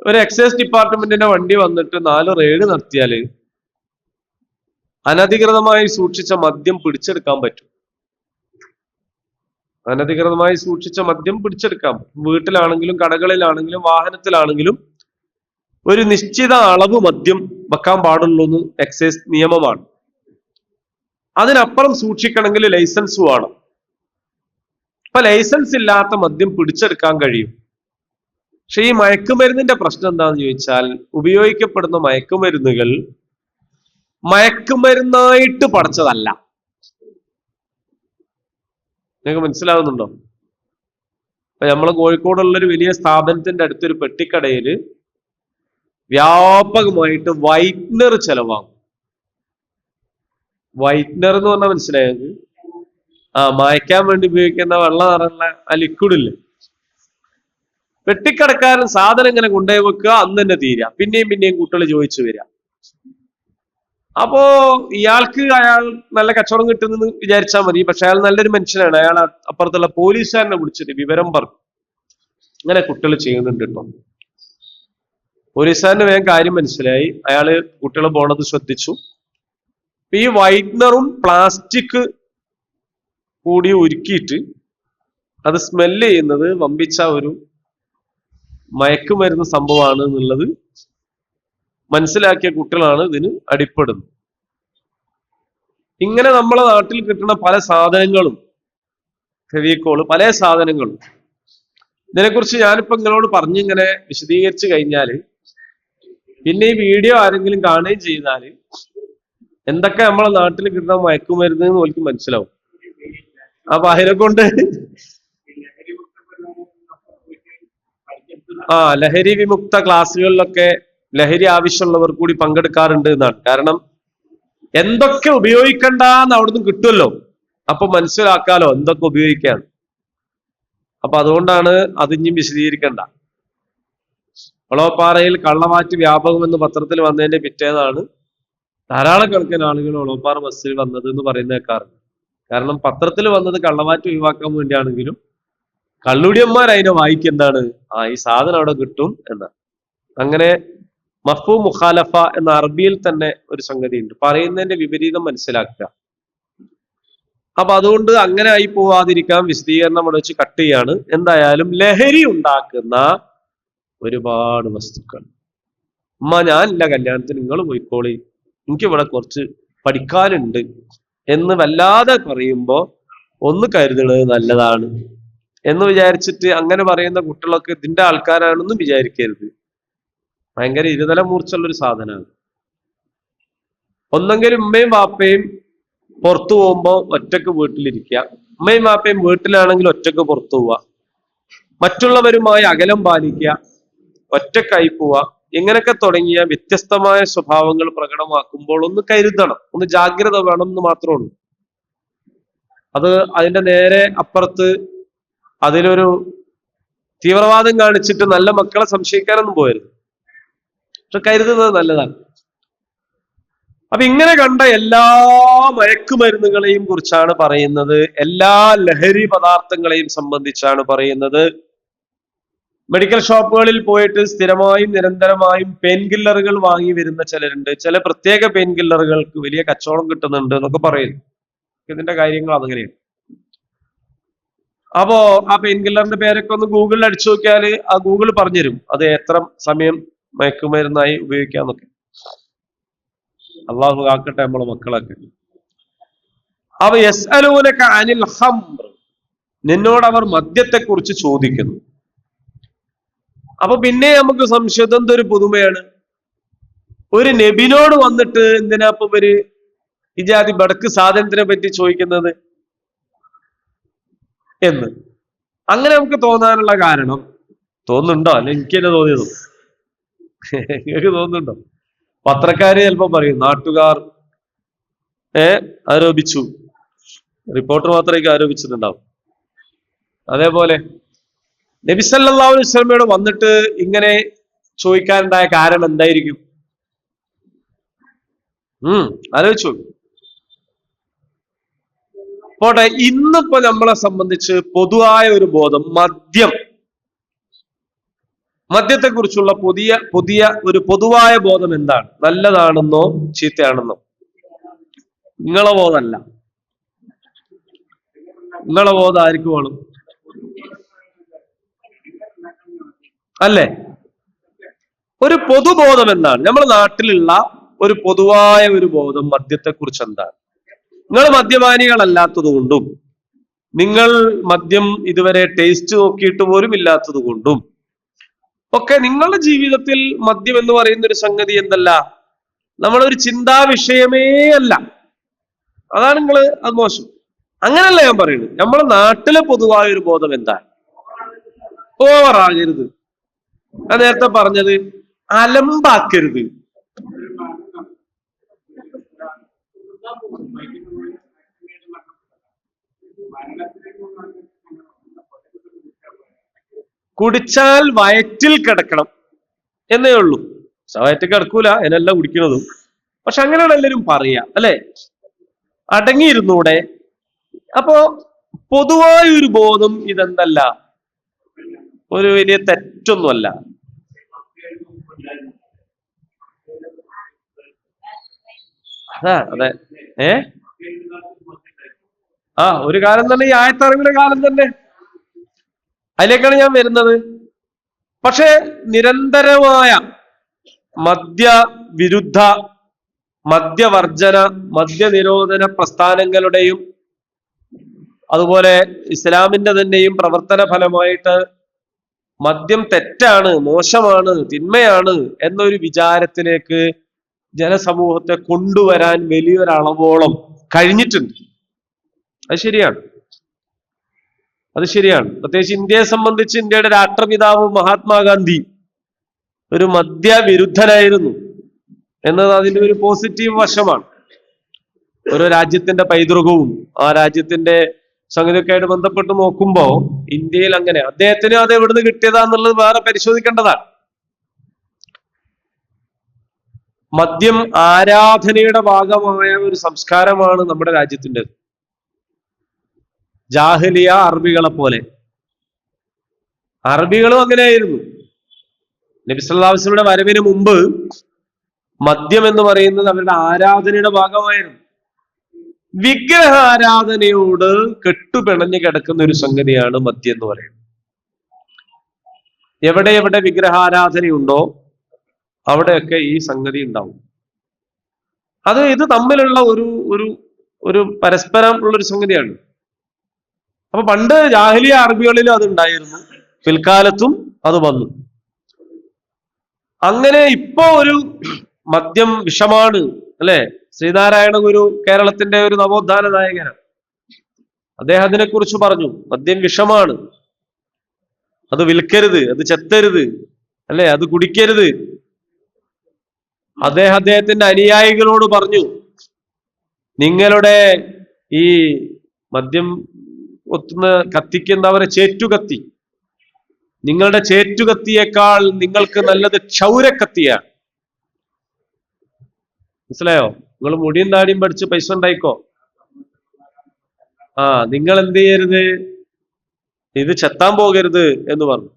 ഒരു എക്സൈസ് ഡിപ്പാർട്ട്മെന്റിന്റെ വണ്ടി വന്നിട്ട് 4 റെയ്ഡ് നടത്തിയാല് അനധികൃതമായി സൂക്ഷിച്ച മദ്യം പിടിച്ചെടുക്കാൻ പറ്റും. അനധികൃതമായി സൂക്ഷിച്ച മദ്യം പിടിച്ചെടുക്കാം. വീട്ടിലാണെങ്കിലും കടകളിലാണെങ്കിലും വാഹനത്തിലാണെങ്കിലും ഒരു നിശ്ചിത അളവ് മദ്യം വെക്കാൻ പാടുള്ളൂ എന്ന് എക്സൈസ് നിയമമാണ്. അതിനപ്പുറം സൂക്ഷിക്കണമെങ്കിൽ ലൈസൻസ് വേണം. ഇപ്പൊ ലൈസൻസ് ഇല്ലാത്ത മദ്യം പിടിച്ചെടുക്കാൻ കഴിയും. പക്ഷെ ഈ മയക്കുമരുന്നിന്റെ പ്രശ്നം എന്താണെന്ന് ചോദിച്ചാൽ, ഉപയോഗിക്കപ്പെടുന്ന മയക്കുമരുന്നുകൾ മയക്കുമരുന്നായിട്ട് പഠിച്ചതല്ല. നിങ്ങൾക്ക് മനസ്സിലാവുന്നുണ്ടോ? അപ്പൊ നമ്മള് കോഴിക്കോടുള്ളൊരു വലിയ സ്ഥാപനത്തിന്റെ അടുത്തൊരു പെട്ടിക്കടയില് വ്യാപകമായിട്ട് വൈറ്റ്നർ ചെലവാകും. വൈറ്റ്നർ എന്ന് പറഞ്ഞാൽ മനസ്സിലായത് മായ്ക്കാൻ വേണ്ടി ഉപയോഗിക്കുന്ന വെള്ളം നിറഞ്ഞ ആ ലിക്വിഡില്ലേ, പെട്ടിക്കടക്കാരൻ സാധനം ഇങ്ങനെ കൊണ്ടുപോയി വെക്കുക, അന്ന് തന്നെ തീരുക, പിന്നെയും കുട്ടികൾ ചോദിച്ചു വരിക. അപ്പോ ഇയാൾക്ക് അയാൾ നല്ല കച്ചവടം കിട്ടുന്നെന്ന് വിചാരിച്ചാൽ മതി. പക്ഷെ അയാൾ നല്ലൊരു മനുഷ്യനാണ്. അയാൾ അപ്പുറത്തുള്ള പോലീസുകാരനെ വിളിച്ചിട്ട് വിവരം പറഞ്ഞു, ഇങ്ങനെ കുട്ടികൾ ചെയ്യുന്നുണ്ട് കേട്ടോ. പോലീസുകാരന് വേഗം കാര്യം മനസ്സിലായി. അയാള് കുട്ടികൾ പോണത് ശ്രദ്ധിച്ചു. ഈ വൈറ്റ്നറും പ്ലാസ്റ്റിക് കൂടി ഉരുക്കിയിട്ട് അത് സ്മെല്ല് ചെയ്യുന്നത് വമ്പിച്ച ഒരു മയക്കുമരുന്ന് സംഭവമാണ് എന്നുള്ളത് മനസ്സിലാക്കിയ കുട്ടികളാണ് ഇതിന് അടിപ്പെടുന്നത്. ഇങ്ങനെ നമ്മളെ നാട്ടിൽ കിട്ടുന്ന പല സാധനങ്ങളും, ഫെവിക്കോള്, പല സാധനങ്ങളും, ഇതിനെക്കുറിച്ച് ഞാനിപ്പോ നിങ്ങളോട് പറഞ്ഞിങ്ങനെ വിശദീകരിച്ചു കഴിഞ്ഞാല് പിന്നെ ഈ വീഡിയോ ആരെങ്കിലും കാണുകയും ചെയ്താല് എന്തൊക്കെ നമ്മളെ നാട്ടിൽ കിട്ടുന്ന മയക്കുമരുന്ന് എന്ന് ഓൽക്ക് മനസ്സിലാവും. അപ്പൊ അതിനെ കൊണ്ട് ലഹരി വിമുക്ത ക്ലാസ്സുകളിലൊക്കെ ലഹരി ആവശ്യമുള്ളവർ കൂടി പങ്കെടുക്കാറുണ്ട് എന്നാണ്. കാരണം എന്തൊക്കെ ഉപയോഗിക്കണ്ടെന്ന് അവിടുന്ന് കിട്ടുമല്ലോ, അപ്പൊ മനസ്സിലാക്കാലോ എന്തൊക്കെ ഉപയോഗിക്കാണ്. അപ്പൊ അതുകൊണ്ടാണ് അതിഞ്ഞും വിശദീകരിക്കണ്ട. ഒളവപ്പാറയിൽ കള്ളമാറ്റ് വ്യാപകമെന്ന് പത്രത്തിൽ വന്നതിന്റെ പിറ്റേന്നാണ് ധാരാളം കണക്കിന് ആളുകൾ ഒളവപ്പാറ ബസ്സിൽ വന്നത് എന്ന് പറയുന്ന കേൾക്കാറുണ്ട്. കാരണം പത്രത്തിൽ വന്നത് കള്ളമാറ്റ് ഒഴിവാക്കാൻ വേണ്ടിയാണെങ്കിലും കള്ളുടിയന്മാർ അതിനെ വായിക്കെന്താണ്, ഈ സാധനം അവിടെ കിട്ടും എന്നാണ്. അങ്ങനെ മഫ്ഹൂം മുഖാലഫ എന്ന അറബിയിൽ തന്നെ ഒരു സംഗതി ഉണ്ട്, പറയുന്നതിന്റെ വിപരീതം മനസ്സിലാക്കുക. അപ്പൊ അതുകൊണ്ട് അങ്ങനെ ആയി പോവാതിരിക്കാൻ വിശദീകരണം അവിടെ വെച്ച് കട്ട് ചെയ്യാണ്. എന്തായാലും ലഹരി ഉണ്ടാക്കുന്ന ഒരുപാട് വസ്തുക്കൾ, ഞാനില്ല കല്യാണത്തിന്, നിങ്ങൾ പോയിക്കോളി, എനിക്കിവിടെ കുറച്ച് പഠിക്കാനുണ്ട് എന്ന് വല്ലാതെ പറയുമ്പോ ഒന്ന് കരുതുന്നത് നല്ലതാണ് എന്ന് വിചാരിച്ചിട്ട് അങ്ങനെ പറയുന്ന കുട്ടികളൊക്കെ ഇതിന്റെ ആൾക്കാരാണെന്നും വിചാരിക്കരുത്. ഭയങ്കര ഇരുതല മൂർച്ചുള്ളൊരു സാധനമാണ്. ഒന്നെങ്കിലും ഉമ്മയും വാപ്പയും പുറത്തു പോകുമ്പോ ഒറ്റക്ക് വീട്ടിലിരിക്കുക, ഉമ്മയും വാപ്പയും വീട്ടിലാണെങ്കിൽ ഒറ്റക്ക് പുറത്തു പോവുക, മറ്റുള്ളവരുമായി അകലം പാലിക്കുക, ഒറ്റക്കായി പോവുക, ഇങ്ങനെയൊക്കെ തുടങ്ങിയ വ്യത്യസ്തമായ സ്വഭാവങ്ങൾ പ്രകടമാക്കുമ്പോൾ ഒന്ന് കരുതണം, ഒന്ന് ജാഗ്രത വേണം എന്ന് മാത്രമേ ഉള്ളൂ. അത് അതിന്റെ നേരെ അപ്പുറത്ത് അതിലൊരു തീവ്രവാദം കാണിച്ചിട്ട് നല്ല മക്കളെ സംശയിക്കാനൊന്നും പോകരുത്. പക്ഷെ കരുതുന്നത് നല്ലതാണ്. അപ്പൊ ഇങ്ങനെ കണ്ട എല്ലാ മയക്കുമരുന്നുകളെയും കുറിച്ചാണ് പറയുന്നത്, എല്ലാ ലഹരി പദാർത്ഥങ്ങളെയും സംബന്ധിച്ചാണ് പറയുന്നത്. മെഡിക്കൽ ഷോപ്പുകളിൽ പോയിട്ട് സ്ഥിരമായും നിരന്തരമായും പെയിൻ കില്ലറുകൾ വാങ്ങി വരുന്ന ചിലരുണ്ട്. ചില പ്രത്യേക പെയിൻ കില്ലറുകൾക്ക് വലിയ കച്ചവടം കിട്ടുന്നുണ്ട് എന്നൊക്കെ പറയുന്നു. ഇതിന്റെ കാര്യങ്ങൾ അതങ്ങനെയാണ്. അപ്പോ ആ പെയിൻ കില്ലറിന്റെ പേരൊക്കെ ഒന്ന് ഗൂഗിളിൽ അടിച്ചു നോക്കിയാല് ആ ഗൂഗിൾ പറഞ്ഞുതരും അത് എത്ര സമയം മയക്കുമരുന്നായി ഉപയോഗിക്കാന്നൊക്കെ. അള്ളാഹു കാക്കട്ടെ നമ്മളെ മക്കളൊക്കെ. അവ യസ്അലൂനക അനിൽ ഖംർ, നിന്നോട് അവർ മദ്യത്തെ കുറിച്ച് ചോദിക്കുന്നു. അപ്പൊ പിന്നെ നമുക്ക് സംശയം, എന്തൊരു പുതുമയാണ്, ഒരു നബിനോട് വന്നിട്ട് എന്തിനാ ഇപ്പൊ ഇവര് ഈ ജാതി ബടക്ക് സാധനത്തിനെ പറ്റി ചോദിക്കുന്നത് എന്ന്. അങ്ങനെ നമുക്ക് തോന്നാനുള്ള കാരണം, തോന്നുന്നുണ്ടോ? അല്ലെ എനിക്ക് തന്നെ തോന്നിയതോ? നിങ്ങൾക്ക് തോന്നുന്നുണ്ടോ? പത്രക്കാര് ചിലപ്പോ പറയും നാട്ടുകാർ ആരോപിച്ചു, റിപ്പോർട്ടർ മാത്രമേ ആരോപിച്ചിട്ടുണ്ടാവും. അതേപോലെ നബി സല്ലല്ലാഹു അലൈഹി വസല്ലമയോട് വന്നിട്ട് ഇങ്ങനെ ചോദിക്കാനുണ്ടായ കാരണം എന്തായിരിക്കും? ആലോചിച്ചു. പോട്ടെ, ഇന്നിപ്പോ നമ്മളെ സംബന്ധിച്ച് പൊതുവായ ഒരു ബോധം, മദ്യത്തെ കുറിച്ചുള്ള പുതിയ ഒരു പൊതുവായ ബോധം എന്താണ്? നല്ലതാണെന്നോ ചീത്തയാണെന്നോ? നിങ്ങളെ ബോധമല്ല. നിങ്ങളെ ബോധം ആർക്ക് വേണം? അല്ലേ? ഒരു പൊതുബോധം എന്താണ്? നമ്മുടെ നാട്ടിലുള്ള ഒരു പൊതുവായ ഒരു ബോധം മദ്യത്തെ കുറിച്ച് എന്താണ്? നിങ്ങൾ മദ്യപാനികളല്ലാത്തത് കൊണ്ടും, നിങ്ങൾ മദ്യം ഇതുവരെ ടേസ്റ്റ് നോക്കിയിട്ട് പോലും ഇല്ലാത്തത് കൊണ്ടും ഒക്കെ നിങ്ങളുടെ ജീവിതത്തിൽ മദ്യം എന്ന് പറയുന്ന ഒരു സംഗതി എന്തല്ല, നമ്മളൊരു ചിന്താ വിഷയമേ അല്ല. അതാണ് നിങ്ങൾ അത് മോശം. അങ്ങനല്ല ഞാൻ പറയുന്നത്. നമ്മുടെ നാട്ടിലെ പൊതുവായ ഒരു ബോധം എന്താണ്? ഓവറാകരുത്. ഞാൻ നേരത്തെ പറഞ്ഞത് അലമ്പാക്കരുത്. കുടിച്ചാൽ വയറ്റിൽ കിടക്കണം എന്നേ ഉള്ളൂ. വയറ്റിൽ കിടക്കൂല, അതിനെല്ലാം കുടിക്കുന്നതും. പക്ഷെ അങ്ങനെയാണ് എല്ലാവരും പറയാ, അല്ലെ? അടങ്ങിയിരുന്നൂടെ? അപ്പോ പൊതുവായ ഒരു ബോധം ഇതെന്തല്ല, ഒരു വലിയ തെറ്റൊന്നുമല്ല. അതെ. ഒരു കാലം തന്നെ, ഈ ആയത്തിറങ്ങിയ കാലം തന്നെ, അതിലേക്കാണ് ഞാൻ വരുന്നത്. പക്ഷെ നിരന്തരമായ മദ്യവിരുദ്ധ, മദ്യവർജന, മദ്യനിരോധന പ്രസ്ഥാനങ്ങളുടെയും അതുപോലെ ഇസ്ലാമിന്റെ തന്നെയും പ്രവർത്തന ഫലമായിട്ട് മദ്യം തെറ്റാണ്, മോശമാണ്, തിന്മയാണ് എന്നൊരു വിചാരത്തിലേക്ക് ജനസമൂഹത്തെ കൊണ്ടുവരാൻ വലിയൊരളവോളം കഴിഞ്ഞിട്ടുണ്ട്. അത് ശരിയാണ്. പ്രത്യേകിച്ച് ഇന്ത്യയെ സംബന്ധിച്ച് ഇന്ത്യയുടെ രാഷ്ട്രപിതാവ് മഹാത്മാഗാന്ധി ഒരു മദ്യവിരുദ്ധനായിരുന്നു എന്നത് അതിന്റെ ഒരു പോസിറ്റീവ് വശമാണ്. ഓരോ രാജ്യത്തിന്റെ പൈതൃകവും ആ രാജ്യത്തിന്റെ സംഗതിയൊക്കെ ആയിട്ട് ബന്ധപ്പെട്ട് നോക്കുമ്പോ ഇന്ത്യയിൽ അങ്ങനെ അദ്ദേഹത്തിന് അത് എവിടുന്ന് കിട്ടിയതാന്നുള്ളത് വേറെ പരിശോധിക്കേണ്ടതാണ്. മദ്യം ആരാധനയുടെ ഭാഗമായ ഒരു സംസ്കാരമാണ് നമ്മുടെ രാജ്യത്തിന്റെ. ജാഹിലിയ അറബികളെ പോലെ. അറബികളും അങ്ങനെയായിരുന്നു. നബി സല്ലല്ലാഹു അലൈഹി വസല്ലമയുടെ വരവിന് മുമ്പ് മദ്യം എന്ന് പറയുന്നത് അവരുടെ ആരാധനയുടെ ഭാഗമായിരുന്നു. വിഗ്രഹാരാധനയോട് കെട്ടുപിണഞ്ഞു കിടക്കുന്ന ഒരു സംഗതിയാണ് മദ്യം എന്ന് പറയുന്നത്. എവിടെ വിഗ്രഹാരാധനയുണ്ടോ അവിടെയൊക്കെ ഈ സംഗതി ഉണ്ടാവും. ഇത് തമ്മിലുള്ള ഒരു പരസ്പരം ഉള്ളൊരു സംഗതിയാണ്. അപ്പൊ പണ്ട് ജാഹിലിയ അറബികളിലും അത് ഉണ്ടായിരുന്നു, പിൽക്കാലത്തും അത് വന്നു. അങ്ങനെ ഇപ്പോ ഒരു മദ്യം വിഷമാണ്, അല്ലെ? ശ്രീനാരായണ ഗുരു കേരളത്തിന്റെ ഒരു നവോത്ഥാന നായകനാണ്. അദ്ദേഹം അതിനെ കുറിച്ച് പറഞ്ഞു, മദ്യം വിഷമാണ്, അത് വിൽക്കരുത്, അത് ചെത്തരുത്, അല്ലെ? അത് കുടിക്കരുത്. അദ്ദേഹത്തിന്റെ അനുയായികളോട് പറഞ്ഞു, നിങ്ങളുടെ ഈ മദ്യം കത്തിക്കുന്നവരെ ചേറ്റുകത്തി, നിങ്ങളുടെ ചേറ്റുകത്തിയേക്കാൾ നിങ്ങൾക്ക് നല്ലത് ക്ഷൗരക്കത്തിയാണ്. മനസ്സിലായോ? നിങ്ങൾ മുടിയും താടിയും പഠിച്ച് പൈസ ഉണ്ടായിക്കോ. നിങ്ങൾ എന്ത് ചെയ്യരുത്, ഇത് ചെത്താൻ പോകരുത് എന്ന് പറഞ്ഞു.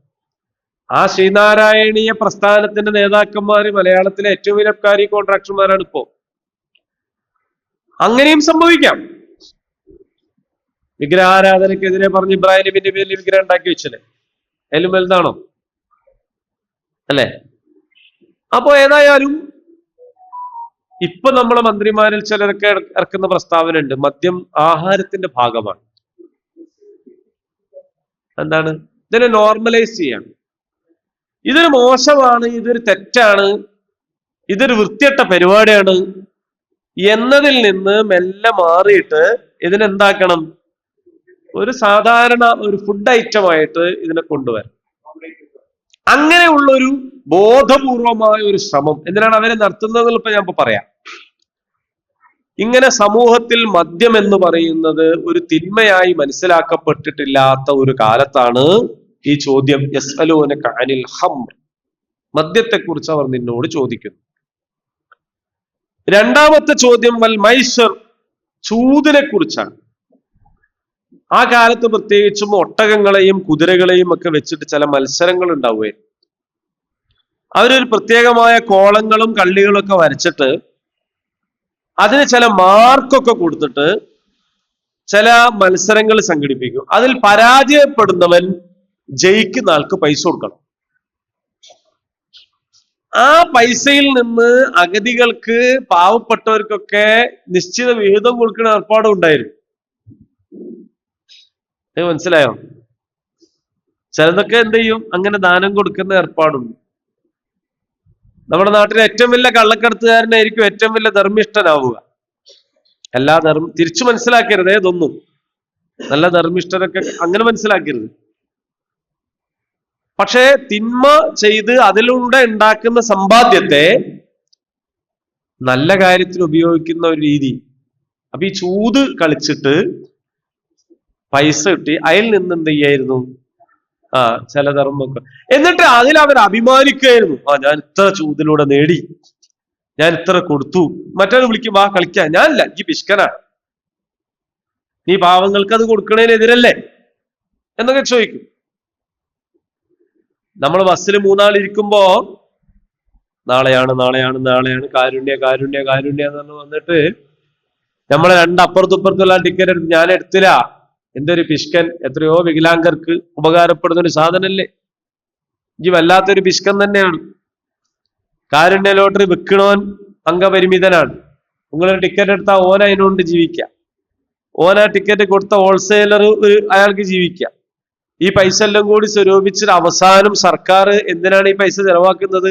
ആ ശ്രീനാരായണീയ പ്രസ്ഥാനത്തിന്റെ നേതാക്കന്മാര് മലയാളത്തിലെ ഏറ്റവും വലിയ അബ്കാരി കോൺട്രാക്ടർമാരാണ് ഇപ്പോ. അങ്ങനെയും സംഭവിക്കാം. വിഗ്രഹാരാധനക്കെതിരെ പറഞ്ഞ് ഇബ്രാഹിം നബിന്റെ പേരിൽ വിഗ്രഹം ഉണ്ടാക്കി വെച്ചല്ലേ, അതിലും വലുതാണോ? അല്ലെ? അപ്പോ ഏതായാലും ഇപ്പൊ നമ്മളെ മന്ത്രിമാരിൽ ചിലരൊക്കെ ഇറക്കുന്ന പ്രസ്താവന ഉണ്ട്, മദ്യം ആഹാരത്തിന്റെ ഭാഗമാണ്. എന്താണ്? ഇതിനെ നോർമലൈസ് ചെയ്യാണ്. ഇതൊരു മോശമാണ്, ഇതൊരു തെറ്റാണ്, ഇതൊരു വൃത്തികെട്ട പരിപാടിയാണ് എന്നതിൽ നിന്ന് മെല്ലെ മാറിയിട്ട് ഇതിനെന്താക്കണം, ഒരു സാധാരണ ഒരു ഫുഡ് ഐറ്റമായിട്ട് ഇതിനെ കൊണ്ടുവരാം. അങ്ങനെയുള്ള ഒരു ബോധപൂർവമായ ഒരു ശ്രമം എന്തിനാണ് അവരെ നടത്തുന്നത് ഇപ്പൊ ഞാൻ പറയാം. ഇങ്ങനെ സമൂഹത്തിൽ മദ്യം എന്ന് പറയുന്നത് ഒരു തിന്മയായി മനസ്സിലാക്കപ്പെട്ടിട്ടില്ലാത്ത ഒരു കാലത്താണ് ഈ ചോദ്യം യസ്അലൂനക അനിൽ ഖംർ, മദ്യത്തെക്കുറിച്ച് അവർ നിന്നോട് ചോദിക്കുന്നു. രണ്ടാമത്തെ ചോദ്യം വൽ മൈസർ, ചൂതിനെ കുറിച്ചാണ്. ആ കാലത്ത് പ്രത്യേകിച്ചും ഒട്ടകങ്ങളെയും കുതിരകളെയും ഒക്കെ വെച്ചിട്ട് ചില മത്സരങ്ങൾ ഉണ്ടാവുകയും അവരൊരു പ്രത്യേകമായ കോളങ്ങളും കള്ളികളും ഒക്കെ വരച്ചിട്ട് അതിന് ചില മാർക്കൊക്കെ കൊടുത്തിട്ട് ചില മത്സരങ്ങൾ സംഘടിപ്പിക്കും. അതിൽ പരാജയപ്പെടുന്നവൻ ജയിക്കുന്ന ആൾക്ക് പൈസ കൊടുക്കണം. ആ പൈസയിൽ നിന്ന് അഗതികൾക്ക്, പാവപ്പെട്ടവർക്കൊക്കെ നിശ്ചിത വിഹിതം കൊടുക്കുന്ന ഏർപ്പാടും ഉണ്ടായിരുന്നു. മനസ്സിലായോ? ചിലതൊക്കെ എന്ത് ചെയ്യും, അങ്ങനെ ദാനം കൊടുക്കുന്ന ഏർപ്പാടുണ്ട്. നമ്മുടെ നാട്ടിലെ ഏറ്റവും വലിയ കള്ളക്കടത്തുകാരനായിരിക്കും ഏറ്റവും വലിയ ധർമ്മിഷ്ഠനാവുക. എല്ലാ തിരിച്ചു മനസ്സിലാക്കരുത് ഇതൊന്നും. നല്ല ധർമ്മിഷ്ഠരൊക്കെ അങ്ങനെ മനസ്സിലാക്കരുത്. പക്ഷേ തിന്മ ചെയ്ത് അതിലൂടെ ഉണ്ടാക്കുന്ന സമ്പാദ്യത്തെ നല്ല കാര്യത്തിന് ഉപയോഗിക്കുന്ന ഒരു രീതി. അപ്പൊ ഈ ചൂത് കളിച്ചിട്ട് പൈസ കിട്ടി അതിൽ നിന്ന് എന്ത് ചെയ്യായിരുന്നു, ചില ധർമ്മമൊക്കെ, എന്നിട്ട് അതിൽ അവർ അഭിമാനിക്കുകയായിരുന്നു. ഞാൻ ഇത്ര ചൂതിലൂടെ നേടി, ഞാൻ ഇത്ര കൊടുത്തു. മറ്റൊരു വിളിക്കും, കളിക്കാൻ. ഞാനല്ല, ഈ പിഷ്കനാണ്, നീ പാവങ്ങൾക്ക് അത് കൊടുക്കണതിനെതിരല്ലേ എന്നൊക്കെ ചോദിക്കും. നമ്മൾ ബസ്സിൽ മൂന്നാളിരിക്കുമ്പോ നാളെയാണ് നാളെയാണ് നാളെയാണ് കാരുണ്യ കാരുണ്യ കാരുണ്യ എന്ന് വന്നിട്ട് നമ്മളെ രണ്ടപ്പുറത്തുപ്പുറത്തുള്ള ടിക്കറ്റ് എടുത്ത് ഞാൻ എടുത്തില്ല. എന്തൊരു പിഷ്കൻ, എത്രയോ വികലാംഗർക്ക് ഉപകാരപ്പെടുന്ന ഒരു സാധനല്ലേ, ഈ വല്ലാത്തൊരു പിഷ്കൻ തന്നെയാണ്. കാരുണ്യ ലോട്ടറി വിൽക്കണോൻ അംഗപരിമിതനാണ്. നിങ്ങളൊരു ടിക്കറ്റ് എടുത്താൽ ഓന അതിനുകൊണ്ട് ജീവിക്കാം. ഓന ടിക്കറ്റ് കൊടുത്ത ഹോൾസെയിലർ അയാൾക്ക് ജീവിക്കാം. ഈ പൈസ എല്ലാം കൂടി സ്വരൂപിച്ചിട്ട് അവസാനം സർക്കാർ എന്തിനാണ് ഈ പൈസ ചെലവാക്കുന്നത്?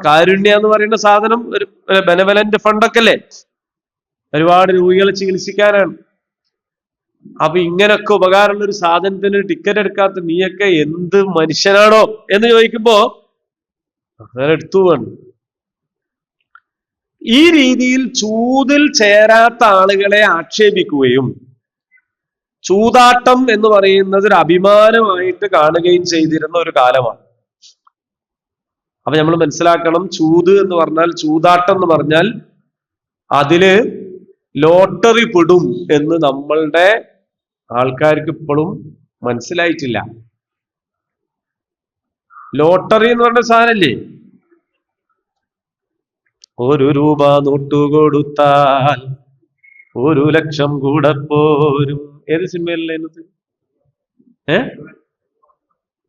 കാരുണ്യ എന്ന് പറയുന്ന സാധനം ഒരു ബെനവലന്റ് ഫണ്ടൊക്കെ അല്ലേ, ഒരുപാട് രോഗികളെ ചികിത്സിക്കാനാണ്. അപ്പൊ ഇങ്ങനൊക്കെ ഉപകാരമുള്ള ഒരു സാധനത്തിന് ടിക്കറ്റ് എടുക്കാത്ത നീയൊക്കെ എന്ത് മനുഷ്യനാണോ എന്ന് ചോദിക്കുമ്പോ അങ്ങനെ എടുത്തു വേണം. ഈ രീതിയിൽ ചൂതിൽ ചേരാത്ത ആളുകളെ ആക്ഷേപിക്കുകയും ചൂതാട്ടം എന്ന് പറയുന്നത് ഒരു അഭിമാനമായിട്ട് കാണുകയും ചെയ്തിരുന്ന ഒരു കാലമാണ്. അപ്പൊ നമ്മൾ മനസ്സിലാക്കണം, ചൂത് എന്ന് പറഞ്ഞാൽ, ചൂതാട്ടം എന്ന് പറഞ്ഞാൽ അതില് ലോട്ടറി പെടും എന്ന് നമ്മളുടെ ആൾക്കാർക്ക് ഇപ്പോഴും മനസ്സിലായിട്ടില്ല. ലോട്ടറി എന്ന് പറഞ്ഞ സാധനല്ലേ, 1 രൂപ നോട്ടു കൊടുത്താൽ 1 ലക്ഷം കൂടെ പോരും. ഏത് സിനിമയിലല്ലേ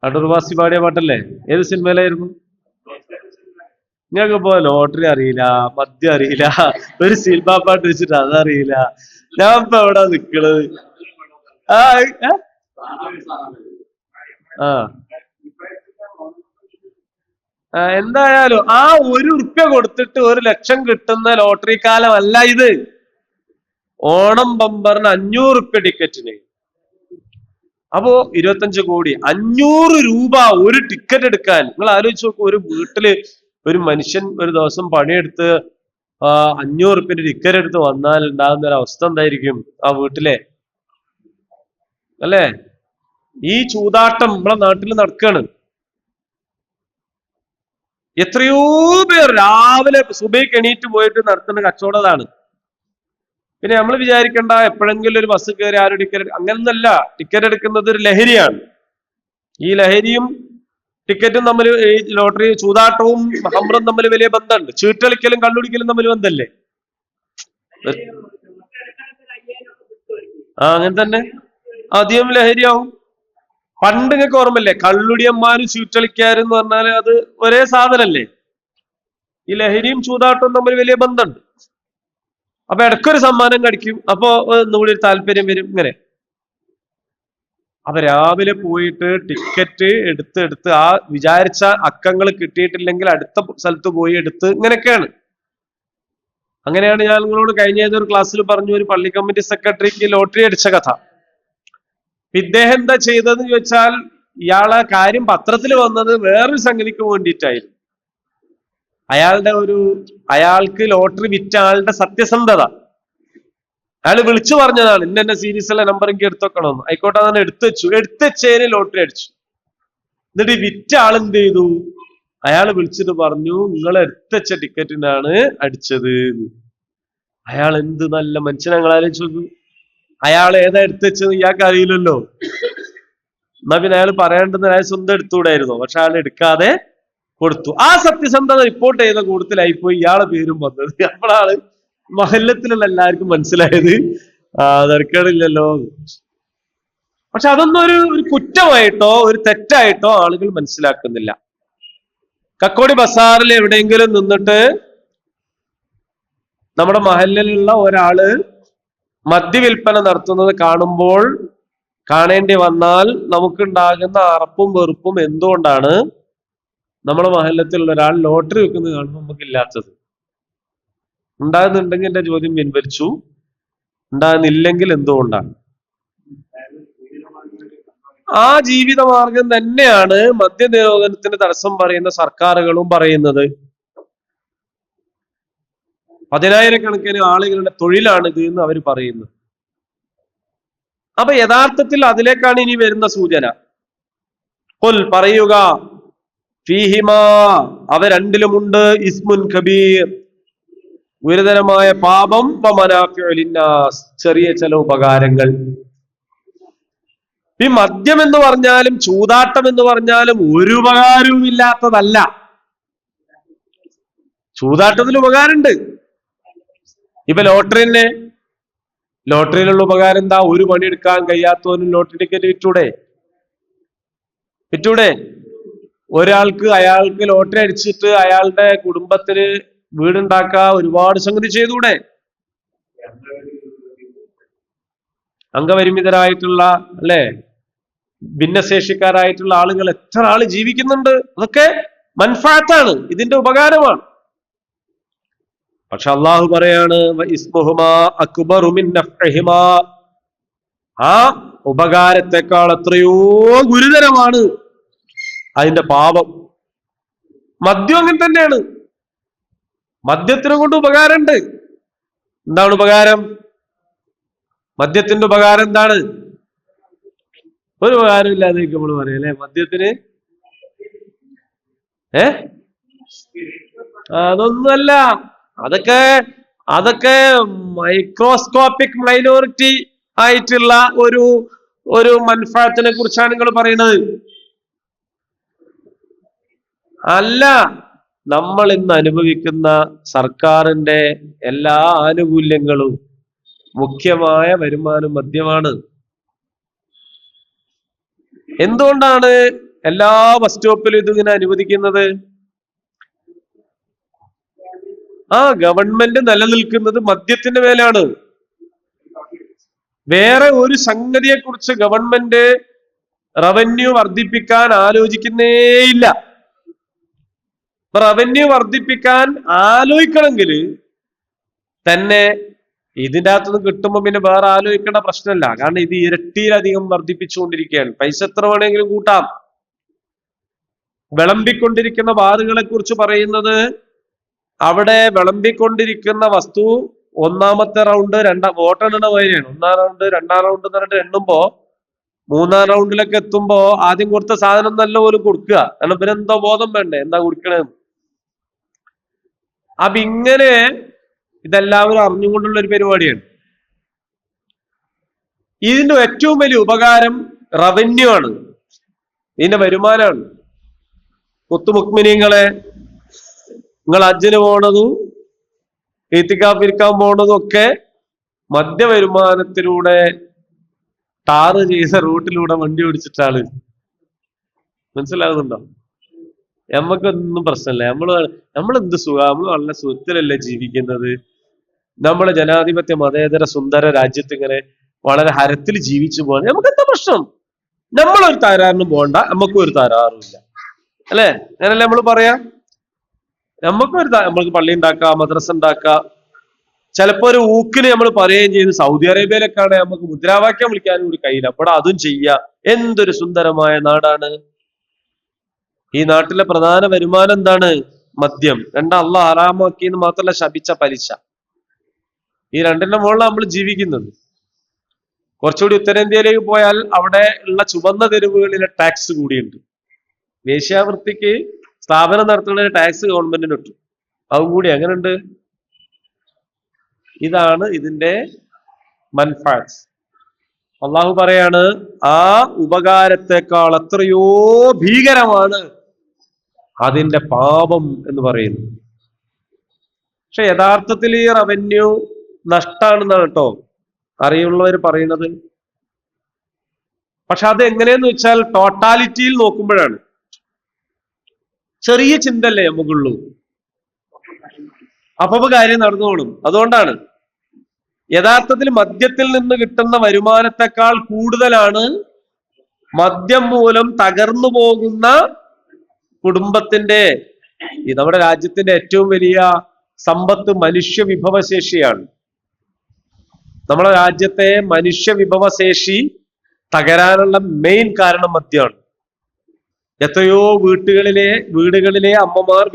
അടൂർവാസി പാടിയ പാട്ടല്ലേ? ഏത് സിനിമയിലായിരുന്നു? ഞങ്ങൾക്ക് ഇപ്പോ ലോട്ടറി അറിയില്ല, മദ്യം അറിയില്ല, ഒരു സിനിമ പാട്ട് വെച്ചിട്ട് അതറിയില്ല. ഞാൻ ഇപ്പൊ എവിടാ നിക്കണത്? എന്തായാലും ആ 1 ഉറുപ്യ കൊടുത്തിട്ട് 1 ലക്ഷം കിട്ടുന്ന ലോട്ടറി കാലമല്ല ഇത്. ഓണം ബമ്പറിന് 500 ഉറുപ്യ ടിക്കറ്റിന്. അപ്പോ 25 കോടി, 500 രൂപ ഒരു ടിക്കറ്റ് എടുക്കാൻ. നിങ്ങൾ ആലോചിച്ച് നോക്കൂ, ഒരു വീട്ടില് ഒരു മനുഷ്യൻ ഒരു ദിവസം പണിയെടുത്ത് 500 ഉറുപ്യന്റെ ടിക്കറ്റ് എടുത്ത് വന്നാൽ ഉണ്ടാകുന്ന ഒരു അവസ്ഥ എന്തായിരിക്കും ആ വീട്ടിലെ, അല്ലേ? ഈ ചൂതാട്ടം നമ്മളെ നാട്ടിൽ നടക്കുകയാണ്. എത്രയോ പേർ രാവിലെ സുബഹിക്ക് എണീറ്റ് പോയിട്ട് നടത്തുന്ന കച്ചവടമാണ്. പിന്നെ നമ്മൾ വിചാരിക്കേണ്ട എപ്പോഴെങ്കിലും ഒരു ബസ് കയറി ആരും ടിക്കറ്റ്, അങ്ങനൊന്നല്ല. ടിക്കറ്റ് എടുക്കുന്നത് ഒരു ലഹരിയാണ്. ഈ ലഹരിയും ടിക്കറ്റും തമ്മിൽ, ഈ ലോട്ടറി ചൂതാട്ടവും ഹംറും തമ്മിൽ വലിയ ബന്ധമുണ്ട്. ചീട്ടളിക്കലും കള്ളുടിക്കലും തമ്മിൽ ബന്ധമല്ലേ? അങ്ങനെ തന്നെ അധികം ലഹരിയാവും. പണ്ട് നിങ്ങൾക്ക് ഓർമ്മല്ലേ, കള്ളുടിയന്മാരും ചീട്ടളിക്കാരും എന്ന് പറഞ്ഞാൽ അത് ഒരേ സാധനല്ലേ? ഈ ലഹരിയും ചൂതാട്ടവും തമ്മിൽ വലിയ ബന്ധമുണ്ട്. അപ്പൊ ഇടയ്ക്കൊരു സമ്മാനം കടിക്കും, അപ്പൊ ഒന്നുകൂടി ഒരു താല്പര്യം വരും. ഇങ്ങനെ അപ്പൊ രാവിലെ പോയിട്ട് ടിക്കറ്റ് എടുത്ത് ആ വിചാരിച്ച അക്കങ്ങൾ കിട്ടിയിട്ടില്ലെങ്കിൽ അടുത്ത സ്ഥലത്ത് പോയി എടുത്ത്, ഇങ്ങനെയൊക്കെയാണ്. അങ്ങനെയാണ് ഞാൻ നിങ്ങളോട് കഴിഞ്ഞ ഏതൊരു ക്ലാസ്സിൽ പറഞ്ഞു, ഒരു പള്ളി കമ്മിറ്റി സെക്രട്ടറിക്ക് ലോട്ടറി അടിച്ച കഥ. ഇദ്ദേഹം എന്താ ചെയ്തതെന്ന് ചോദിച്ചാൽ, ഇയാളെ കാര്യം പത്രത്തിൽ വന്നത് വേറൊരു സംഗതിക്ക് വേണ്ടിയിട്ടായിരുന്നു. അയാൾക്ക് ലോട്ടറി വിറ്റ ആളുടെ സത്യസന്ധത അയാൾ വിളിച്ചു പറഞ്ഞതാണ്, ഇന്ന സീരീസിലെ നമ്പർ എനിക്ക് എടുത്തുവെക്കണമെന്ന്. ആയിക്കോട്ടെ, അതാണ് എടുത്തുവെച്ചതിന് ലോട്ടറി അടിച്ചു. എന്നിട്ട് വിറ്റ ആൾ എന്ത് ചെയ്തു? അയാൾ വിളിച്ചിട്ട് പറഞ്ഞു, നിങ്ങൾ എടുത്തുവെച്ച ടിക്കറ്റിനാണ് അടിച്ചത്. അയാൾ എന്ത് നല്ല മനുഷ്യനെ നിങ്ങൾ ആലോചിച്ചു. അയാൾ ഏതാ എടുത്തുവെച്ചത് ഇയാൾക്ക് അറിയില്ലല്ലോ. എന്നാ പിന്നെ അയാൾ പറയേണ്ടത് അയാൾ സ്വന്തം എടുത്തുകൂടായിരുന്നോ? പക്ഷെ അയാൾ എടുക്കാതെ കൊടുത്തു. ആ സത്യസന്ധത റിപ്പോർട്ട് ചെയ്ത കൂട്ടത്തിലായിപ്പോയി ഇയാളെ പേരും വന്നത്. അപ്പോഴാണ് മഹല്ലത്തിലുള്ള എല്ലാവർക്കും മനസ്സിലായത് തിരക്കേടില്ലല്ലോ. പക്ഷെ അതൊന്നും ഒരു കുറ്റമായിട്ടോ ഒരു തെറ്റായിട്ടോ ആളുകൾ മനസ്സിലാക്കുന്നില്ല. കക്കോടി ബസാറിൽ എവിടെയെങ്കിലും നിന്നിട്ട് നമ്മുടെ മഹല്ലിലുള്ള ഒരാള് മദ്യവിൽപ്പന നടത്തുന്നത് കാണേണ്ടി വന്നാൽ നമുക്കുണ്ടാകുന്ന അറപ്പും വെറുപ്പും എന്തുകൊണ്ടാണ്? നമ്മുടെ മഹല്ലത്തിലുള്ള ഒരാൾ ലോട്ടറി വെക്കുന്നത് കാണുമ്പോൾ നമുക്കില്ലാത്തത്. ഉണ്ടാകുന്നുണ്ടെങ്കിൽ എന്റെ ചോദ്യം പിൻവലിച്ചു, ഉണ്ടാകുന്നില്ലെങ്കിൽ എന്തുകൊണ്ടാണ്? ആ ജീവിതമാർഗം തന്നെയാണ് മദ്യനിരോധനത്തിന് തടസ്സം പറയുന്ന സർക്കാരുകളും പറയുന്നത്. 10,000-കണക്കിന് ആളുകളുടെ തൊഴിലാണിത് എന്ന് അവർ പറയുന്നു. അപ്പൊ യഥാർത്ഥത്തിൽ അതിലേക്കാണ് ഇനി വരുന്ന സൂചന. ഖുൽ പറയുക, ഫീഹിമാ അവ രണ്ടിലുമുണ്ട് ഇസ്മുൻ കബീർ ഗുരുതരമായ പാപം, വമനാഫിഉ ലിന്നാസ് ചെറിയ ചില ഉപകാരങ്ങൾ. ഈ മദ്യം എന്ന് പറഞ്ഞാലും ചൂതാട്ടം എന്ന് പറഞ്ഞാലും ഒരു ഉപകാരവും ഇല്ലാത്തതല്ല. ചൂതാട്ടത്തിൽ ഉപകാരമുണ്ട്. ഇപ്പൊ ലോട്ടറിയിലുള്ള ഉപകാരം എന്താ? ഒരു പണിയെടുക്കാൻ കഴിയാത്തവനും ലോട്ടറി ടിക്കറ്റ് വിറ്റൂടെ? അയാൾക്ക് ലോട്ടറി അടിച്ചിട്ട് അയാളുടെ കുടുംബത്തിന് വീടുണ്ടാക്കാൻ ഒരുപാട് സംഗതി ചെയ്തൂടെ? അംഗപരിമിതരായിട്ടുള്ള അല്ലെ, ഭിന്നശേഷിക്കാരായിട്ടുള്ള ആളുകൾ എത്ര ആള് ജീവിക്കുന്നുണ്ട്. അതൊക്കെ മൻഫഅത്താണ്, ഇതിന്റെ ഉപകാരമാണ്. പക്ഷെ അള്ളാഹു പറയാണ്, ഇസ്മുഹുമാ അക്ബറു മിൻ നഫ്ഇഹിമാ ആ ഉപകാരത്തെക്കാൾ എത്രയോ ഗുരുതരമാണ് അതിന്റെ പാപം. മദ്യം അങ്ങനെ തന്നെയാണ്. മദ്യത്തിനെ കൊണ്ട് ഉപകാരമുണ്ട്. എന്താണ് ഉപകാരം? മദ്യത്തിന്റെ ഉപകാരം എന്താണ്? ഒരു ഉപകാരം ഇല്ലാതെ നമ്മൾ പറയാം അല്ലെ മദ്യത്തിന്. അതൊന്നുമല്ല. അതൊക്കെ മൈക്രോസ്കോപ്പിക് മൈനോറിറ്റി ആയിട്ടുള്ള ഒരു മൻഫഅത്തിനെ കുറിച്ചാണ് നിങ്ങൾ പറയുന്നത്. അല്ല, നമ്മൾ ഇന്ന് അനുഭവിക്കുന്ന സർക്കാരിന്റെ എല്ലാ ആനുകൂല്യങ്ങളും മുഖ്യമായ വരുമാനം മദ്യമാണ്. എന്തുകൊണ്ടാണ് എല്ലാ ബസ് സ്റ്റോപ്പിലും ഇതിങ്ങനെ അനുവദിക്കുന്നത്? ഗവൺമെന്റ് നിലനിൽക്കുന്നത് മദ്യത്തിന്റെ മേലാണ്. വേറെ ഒരു സംഗതിയെ കുറിച്ച് ഗവൺമെന്റ് റവന്യൂ വർദ്ധിപ്പിക്കാൻ ആലോചിക്കുന്നേയില്ല. റവന്യൂ വർദ്ധിപ്പിക്കാൻ ആലോചിക്കണമെങ്കിൽ തന്നെ ഇതിൻ്റെ അകത്തുനിന്ന് കിട്ടുമ്പോൾ പിന്നെ വേറെ ആലോചിക്കേണ്ട പ്രശ്നമല്ല. കാരണം ഇത് ഇരട്ടിയിലധികം വർദ്ധിപ്പിച്ചുകൊണ്ടിരിക്കുകയാണ്. പൈസ എത്ര വേണമെങ്കിലും കൂട്ടാം. വിളമ്പിക്കൊണ്ടിരിക്കുന്ന ബാറുകളെ കുറിച്ച് പറയുന്നത്, അവിടെ വിളമ്പിക്കൊണ്ടിരിക്കുന്ന വസ്തു ഒന്നാമത്തെ റൗണ്ട് വോട്ടെണ്ണ വരെയാണ്. 1-ാം റൗണ്ട് 2-ാം റൗണ്ട് എന്ന് പറഞ്ഞിട്ട് എണ്ണുമ്പോ 3-ാം റൗണ്ടിലൊക്കെ എത്തുമ്പോ ആദ്യം കൊടുത്ത സാധനം നല്ല പോലും കൊടുക്കുക. കാരണം പിന്നെ എന്തോ ബോധം വേണ്ടേ എന്താ കുടിക്കണേന്ന്. അപ്പൊ ഇങ്ങനെ ഇതെല്ലാവരും അറിഞ്ഞുകൊണ്ടുള്ള ഒരു പരിപാടിയാണ്. ഇതിന്റെ ഏറ്റവും വലിയ ഉപകാരം റവന്യൂ ആണ്, ഇതിന്റെ വരുമാനമാണ്. മുത്തുമുക്മിനീങ്ങളെ, നിങ്ങൾ ഹജ്ജിന് പോണതും ഇത്തിക്കാഫ് ഇരിക്കാൻ പോണതും ഒക്കെ മദ്യവരുമാനത്തിലൂടെ ടാറ് ചെയ്ത റൂട്ടിലൂടെ വണ്ടി ഓടിച്ചിട്ടാണ്. മനസ്സിലാകുന്നുണ്ടോ? നമുക്കൊന്നും പ്രശ്നമില്ല. നമ്മളെന്ത് സുഖം, നമ്മൾ നല്ല സുഖത്തിലല്ലേ ജീവിക്കുന്നത്. നമ്മളെ ജനാധിപത്യ മതേതര സുന്ദര രാജ്യത്ത് ഇങ്ങനെ വളരെ ഹരത്തിൽ ജീവിച്ചു പോകാൻ നമുക്ക് എന്താ പ്രശ്നം? നമ്മളൊരു തകരാറിനും പോകണ്ട, നമുക്കും ഒരു തകരാറും ഇല്ല അല്ലെ? അങ്ങനല്ലേ നമ്മൾ പറയാ. നമ്മൾക്ക് പള്ളി ഉണ്ടാക്കാം, മദ്രസ ഉണ്ടാക്കാം, ചിലപ്പോ ഒരു ഊക്കിന് നമ്മൾ പറയുകയും ചെയ്ത് സൗദി അറേബ്യയിലൊക്കെയാണ് നമുക്ക് മുദ്രാവാക്യം വിളിക്കാനും കൂടി കഴിയില്ല. അപ്പോൾ അതും ചെയ്യാം. എന്തൊരു സുന്ദരമായ നാടാണ്. ഈ നാട്ടിലെ പ്രധാന വരുമാനം എന്താണ്? മദ്യം. അള്ളാഹ് ഹറാമാക്കിയെന്ന് മാത്രമല്ല, ശപിച്ച പലിശ. ഈ രണ്ടിന്റെ മുകളിലാണ് നമ്മൾ ജീവിക്കുന്നത്. കുറച്ചുകൂടി ഉത്തരേന്ത്യയിലേക്ക് പോയാൽ അവിടെ ഉള്ള ചുവന്ന തെരുവുകളിലെ ടാക്സ് കൂടിയുണ്ട്. വേശ്യാവൃത്തിക്ക് സ്ഥാപനം നടത്തുന്നതിന് ടാക്സ് ഗവൺമെന്റിന് ഇട്ടു. അതും കൂടി എങ്ങനെയുണ്ട്? ഇതാണ് ഇതിന്റെ മൻഫഅത്ത്. അള്ളാഹു പറയാണ്, ആ ഉപകാരത്തെക്കാൾ എത്രയോ ഭീകരമാണ് അതിന്റെ പാപം എന്ന് പറയുന്നു. പക്ഷെ യഥാർത്ഥത്തിൽ ഈ റവന്യൂ നഷ്ടാണെന്നാണ് കേട്ടോ അറിയുള്ളവർ പറയുന്നത്. പക്ഷെ അത് എങ്ങനെയെന്ന് വെച്ചാൽ ടോട്ടാലിറ്റിയിൽ നോക്കുമ്പോഴാണ്. ചെറിയ ചിന്തല്ലേ നമുക്കുള്ളൂ, അപ്പൊ കാര്യം നടന്നുകൊള്ളും. അതുകൊണ്ടാണ് യഥാർത്ഥത്തിൽ മദ്യത്തിൽ നിന്ന് കിട്ടുന്ന വരുമാനത്തെക്കാൾ കൂടുതലാണ് മദ്യം മൂലം തകർന്നു പോകുന്ന കുടുംബത്തിന്റെ, നമ്മുടെ രാജ്യത്തിന്റെ ഏറ്റവും വലിയ സമ്പത്ത് മനുഷ്യ വിഭവശേഷിയാണ്. നമ്മുടെ രാജ്യത്തെ മനുഷ്യ വിഭവശേഷി തകരാനുള്ള മെയിൻ കാരണം മദ്യമാണ്. എത്രയോ വീടുകളിലെ അമ്മമാർ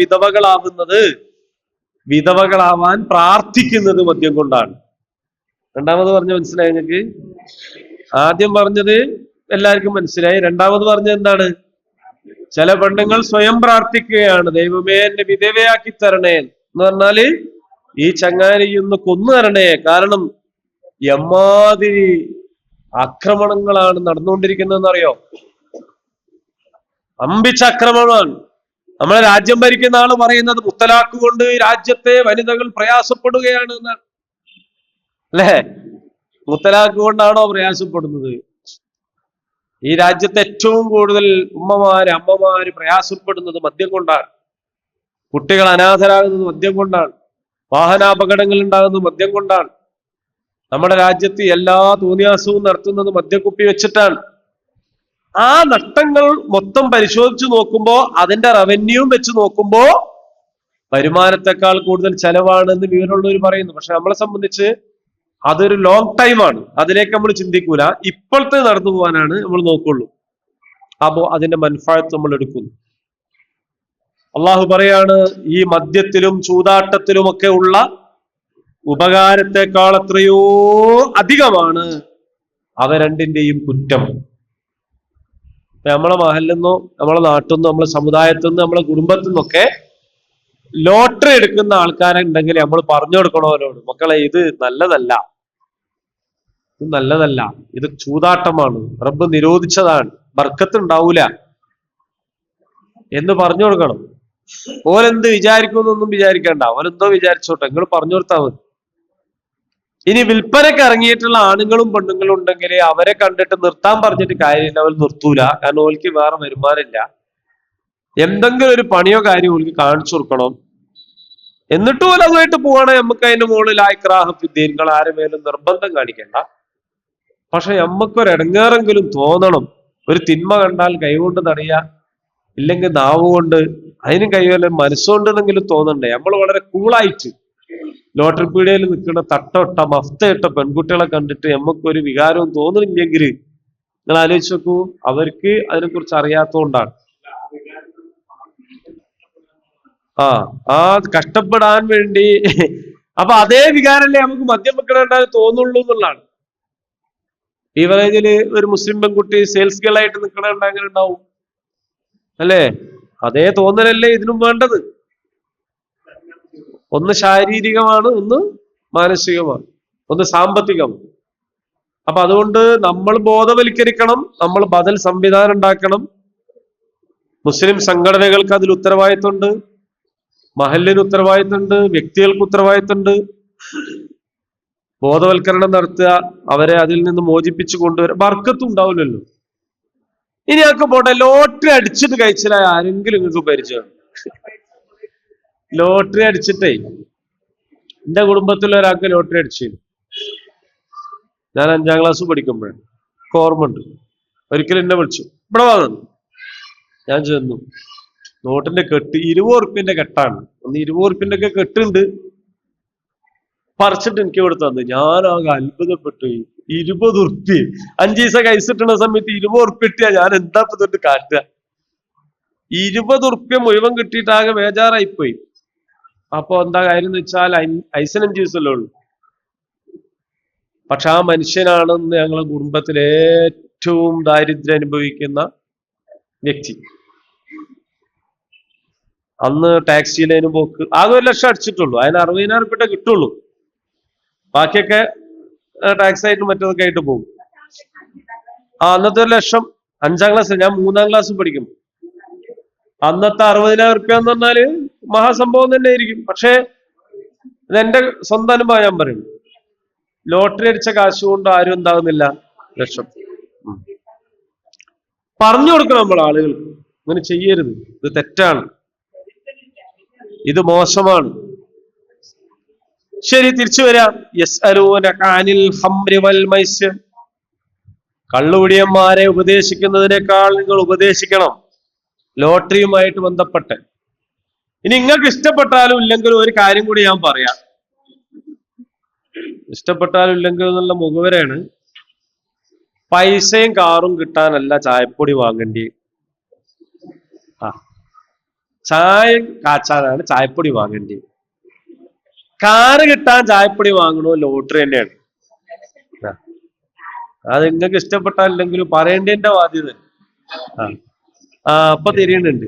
വിധവകളാവാൻ പ്രാർത്ഥിക്കുന്നത് മദ്യം കൊണ്ടാണ്. രണ്ടാമത് പറഞ്ഞ മനസ്സിലായി നിങ്ങൾക്ക്? ആദ്യം പറഞ്ഞത് എല്ലാവർക്കും മനസ്സിലായി. രണ്ടാമത് പറഞ്ഞത് എന്താണ്? ചില പെണ്ണുങ്ങൾ സ്വയം പ്രാർത്ഥിക്കുകയാണ്, ദൈവമേ എന്നെ വിധവയാക്കി തരണേ എന്ന് പറഞ്ഞാല് ഈ ചങ്ങാരിയൊന്ന് കൊന്നു തരണേ. കാരണം എമ്മാതിരി ആക്രമണങ്ങളാണ് നടന്നുകൊണ്ടിരിക്കുന്നതെന്ന് അറിയോ? അമ്പിച്ച ആക്രമണമാണ്. നമ്മളെ രാജ്യം ഭരിക്കുന്ന ആള് പറയുന്നത് മുത്തലാഖ് കൊണ്ട് രാജ്യത്തെ വനിതകൾ പ്രയാസപ്പെടുകയാണ് എന്നാണ്. അല്ലേ? മുത്തലാഖ് കൊണ്ടാണോ പ്രയാസപ്പെടുന്നത്? ഈ രാജ്യത്തെ ഏറ്റവും കൂടുതൽ അമ്മമാര് പ്രയാസപ്പെടുന്നത് മദ്യം കൊണ്ടാണ്. കുട്ടികൾ അനാഥരാകുന്നത് മദ്യം കൊണ്ടാണ്. വാഹനാപകടങ്ങൾ ഉണ്ടാകുന്നത് മദ്യം കൊണ്ടാണ്. നമ്മുടെ രാജ്യത്ത് എല്ലാ തോന്നിയാസവും നടത്തുന്നത് മദ്യക്കുപ്പി വെച്ചിട്ടാണ്. ആ നഷ്ടങ്ങൾ മൊത്തം പരിശോധിച്ചു നോക്കുമ്പോ, അതിന്റെ റവന്യൂ വെച്ച് നോക്കുമ്പോ വരുമാനത്തെക്കാൾ കൂടുതൽ ചെലവാണെന്ന് വിവരമുള്ളവർ പറയുന്നു. പക്ഷെ നമ്മളെ സംബന്ധിച്ച് അതൊരു ലോങ് ടൈമാണ്. അതിലേക്ക് നമ്മൾ ചിന്തിക്കൂല. ഇപ്പോഴത്തെ നടന്നു പോകാനാണ് നമ്മൾ നോക്കുള്ളൂ. അപ്പോ അതിന്റെ മൻഫഅത്ത് നമ്മൾ എടുക്കുന്നു. അള്ളാഹു പറയാണ്, ഈ മദ്യത്തിലും ചൂതാട്ടത്തിലുമൊക്കെ ഉള്ള ഉപകാരത്തെക്കാൾ എത്രയോ അധികമാണ് അവ രണ്ടിന്റെയും കുറ്റം. നമ്മളെ മഹലിന്നോ നമ്മളെ നാട്ടിൽ നിന്നോ നമ്മളെ സമുദായത്തിൽ നിന്നോ നമ്മളെ കുടുംബത്തിൽ നിന്നൊക്കെ ലോട്ടറി എടുക്കുന്ന ആൾക്കാരുണ്ടെങ്കിൽ നമ്മൾ പറഞ്ഞു കൊടുക്കണവരോട്, മക്കളെ ഇത് നല്ലതല്ല, ഇത് ചൂതാട്ടമാണ്, റബ്ബ് നിരോധിച്ചതാണ്, ബർക്കത്ത് ഉണ്ടാവൂല എന്ന് പറഞ്ഞു കൊടുക്കണം. ഓരെന്ത് വിചാരിക്കുന്നൊന്നും വിചാരിക്കണ്ട, ഓരെന്തോ വിചാരിച്ചോട്ടെ, നിങ്ങൾ പറഞ്ഞു കൊടുത്താൽ മതി. ഇനി വിൽപ്പനക്ക് ഇറങ്ങിയിട്ടുള്ള ആണുങ്ങളും പെണ്ണുങ്ങളും ഉണ്ടെങ്കിൽ അവരെ കണ്ടിട്ട് നിർത്താൻ പറഞ്ഞിട്ട് കാര്യമില്ല, അവർ നിർത്തൂല. കാരണം ഓൽക്ക് വേറെ വരുമാനമില്ല. എന്തെങ്കിലും ഒരു പണിയോ കാര്യമോ ഓൽക്ക് കാണിച്ചു കൊടുക്കണം. എന്നിട്ടും ഓല അതുമായിട്ട് പോവാണെ നമുക്ക് അതിന്റെ മുകളിൽ നിങ്ങൾ ആരും മേലും നിർബന്ധം കാണിക്കണ്ട. പക്ഷെ നമുക്കൊരിടങ്ങേറെങ്കിലും തോന്നണം. ഒരു തിന്മ കണ്ടാൽ കൈകൊണ്ട് തടയുക, ഇല്ലെങ്കിൽ നാവ് കൊണ്ട്, അതിനും കഴിയുമല്ലോ മനസ്സുകൊണ്ടെന്നെങ്കിലും തോന്നണ്ടേ. നമ്മൾ വളരെ കൂളായിട്ട് ലോട്ടറി പീടികയിൽ നിൽക്കുന്ന തട്ടൊട്ട മഫ്തയിട്ട പെൺകുട്ടികളെ കണ്ടിട്ട് നമുക്കൊരു വികാരവും തോന്നുന്നില്ലെങ്കിൽ നിങ്ങൾ ആലോചിച്ച് നോക്കൂ, അവർക്ക് അതിനെക്കുറിച്ച് അറിയാത്തതുകൊണ്ടാണ്. ആ കഷ്ടപ്പെടാൻ വേണ്ടി. അപ്പൊ അതേ വികാരല്ലേ നമുക്ക് മദ്യം വെക്കണേണ്ടാൽ തോന്നുള്ളൂ എന്നുള്ളതാണ്. ഈ പറയുന്നതില് ഒരു മുസ്ലിം പെൺകുട്ടി സെയിൽസ് ഗേൾ ആയിട്ട് നിൽക്കണേണ്ട അങ്ങനെ ഉണ്ടാവും അല്ലേ? അതേ തോന്നലല്ലേ ഇതിനും വേണ്ടത്. ഒന്ന് ശാരീരികമാണ്, ഒന്ന് മാനസികമാണ്, ഒന്ന് സാമ്പത്തികമാണ്. അപ്പൊ അതുകൊണ്ട് നമ്മൾ ബോധവൽക്കരിക്കണം, നമ്മൾ ബദൽ സംവിധാനം ഉണ്ടാക്കണം. മുസ്ലിം സംഘടനകൾക്ക് അതിൽ ഉത്തരവാദിത്വമുണ്ട്, മഹല്ലിന് ഉത്തരവാദിത്വമുണ്ട്, വ്യക്തികൾക്ക് ഉത്തരവാദിത്വമുണ്ട്. ബോധവൽക്കരണം നടത്തുക, അവരെ അതിൽ നിന്ന് മോചിപ്പിച്ചു കൊണ്ടുവരാൻ. ബർക്കത്തും ഉണ്ടാവില്ലല്ലോ. ഇനി ഒക്കെ പോട്ടെ, ലോട്ടറി അടിച്ചിട്ട് കഴിച്ചാൽ ആരെങ്കിലും നിങ്ങൾക്ക് പരിചയം? ലോട്ടറി അടിച്ചിട്ടേ, എന്റെ കുടുംബത്തിലെ ഒരാൾക്ക് ലോട്ടറി അടിച്ചു. ഞാൻ 5ാം ക്ലാസ് പഠിക്കുമ്പോഴേ ഓർമ്മയുണ്ട്. ഒരിക്കലും എന്നെ വിളിച്ചു, ഇവിടെ വന്നു. ഞാൻ ചെന്നു. നോട്ടിന്റെ കെട്ട് 20 ഉറുപ്പ്യന്റെ കെട്ടാണ്. ഒന്ന് 20 ഉറുപ്പ്യന്റെ ഒക്കെ കെട്ടുണ്ട്. പറിച്ചിട്ട് എനിക്ക് ഇവിടെ തന്നു. ഞാനാകെ അത്ഭുതപ്പെട്ടു. 20 ഉറുപ്പ്യ 5 ദിവസം കഴിച്ചിട്ടുള്ള സമയത്ത് 20 ഉറുപ്പ്യ കിട്ടിയാ ഞാൻ എന്താ തൊട്ട് കാട്ടുക? 20 ഉറുപ്പ്യ മുഴുവൻ കിട്ടിയിട്ടാകെ ബേജാറായിപ്പോയി. അപ്പൊ എന്താ കാര്യം എന്ന് വെച്ചാൽ ഐസിന് 5 ദിവസമല്ലേ ഉള്ളൂ. പക്ഷെ ആ മനുഷ്യനാണെന്ന് ഞങ്ങളെ കുടുംബത്തിൽ ഏറ്റവും ദാരിദ്ര്യം അനുഭവിക്കുന്ന വ്യക്തി. അന്ന് ടാക്സിയിലേന് പോക്ക് ആകെ 1 ലക്ഷം അടിച്ചിട്ടുള്ളൂ. അതിന് 60,000 ഉറുപ്പിക കിട്ടുള്ളൂ. ബാക്കിയൊക്കെ ടാക്സ് ആയിട്ട് മറ്റൊക്കെ ആയിട്ട് പോകും. അന്നത്തെ 1 ലക്ഷം 5ാം ക്ലാസ്, ഞാൻ 3ാം ക്ലാസ് പഠിക്കും. അന്നത്തെ 60,000 ഉറുപ്പിക എന്ന് പറഞ്ഞാല് മഹാസംഭവം തന്നെ ആയിരിക്കും. പക്ഷെ ഇതെന്റെ സ്വന്തം അനുഭവം ഞാൻ പറയുന്നു. ലോട്ടറി അടിച്ച കാശ് കൊണ്ട് ആരും എന്താകുന്നില്ല, ലക്ഷം. പറഞ്ഞു കൊടുക്കണം നമ്മൾ ആളുകൾക്ക്, ഇങ്ങനെ ചെയ്യരുത്, ഇത് തെറ്റാണ്, ഇത് മോശമാണ്. ശരി, തിരിച്ചു വരാം. യസ്അലൂനക അനിൽ ഖംറി വൽ മൈസിർ. കള്ളുകുടിയന്മാരെ ഉപദേശിക്കുന്നതിനേക്കാൾ നിങ്ങൾ ഉപദേശിക്കണം ലോട്ടറിയുമായിട്ട് ബന്ധപ്പെട്ട്. ഇനി നിങ്ങൾക്ക് ഇഷ്ടപ്പെട്ടാലും ഇല്ലെങ്കിലും ഒരു കാര്യം കൂടി ഞാൻ പറയാം. ഇഷ്ടപ്പെട്ടാലും ഇല്ലെങ്കിലും എന്നുള്ള മുഖവരാണ്. പൈസയും കാറും കിട്ടാനല്ല ചായപ്പൊടി വാങ്ങേണ്ടി. ചായ കാച്ചാനാണ് ചായപ്പൊടി വാങ്ങേണ്ടി. കാറ് കിട്ടാൻ ചായപ്പൊടി വാങ്ങണോ ലോട്ടറി തന്നെയാണ്. അത് നിങ്ങൾക്ക് ഇഷ്ടപ്പെട്ടാലെങ്കിലും പറയേണ്ടതിന്റെ ബാധ്യത. അപ്പൊ തിരിയുന്നുണ്ട്.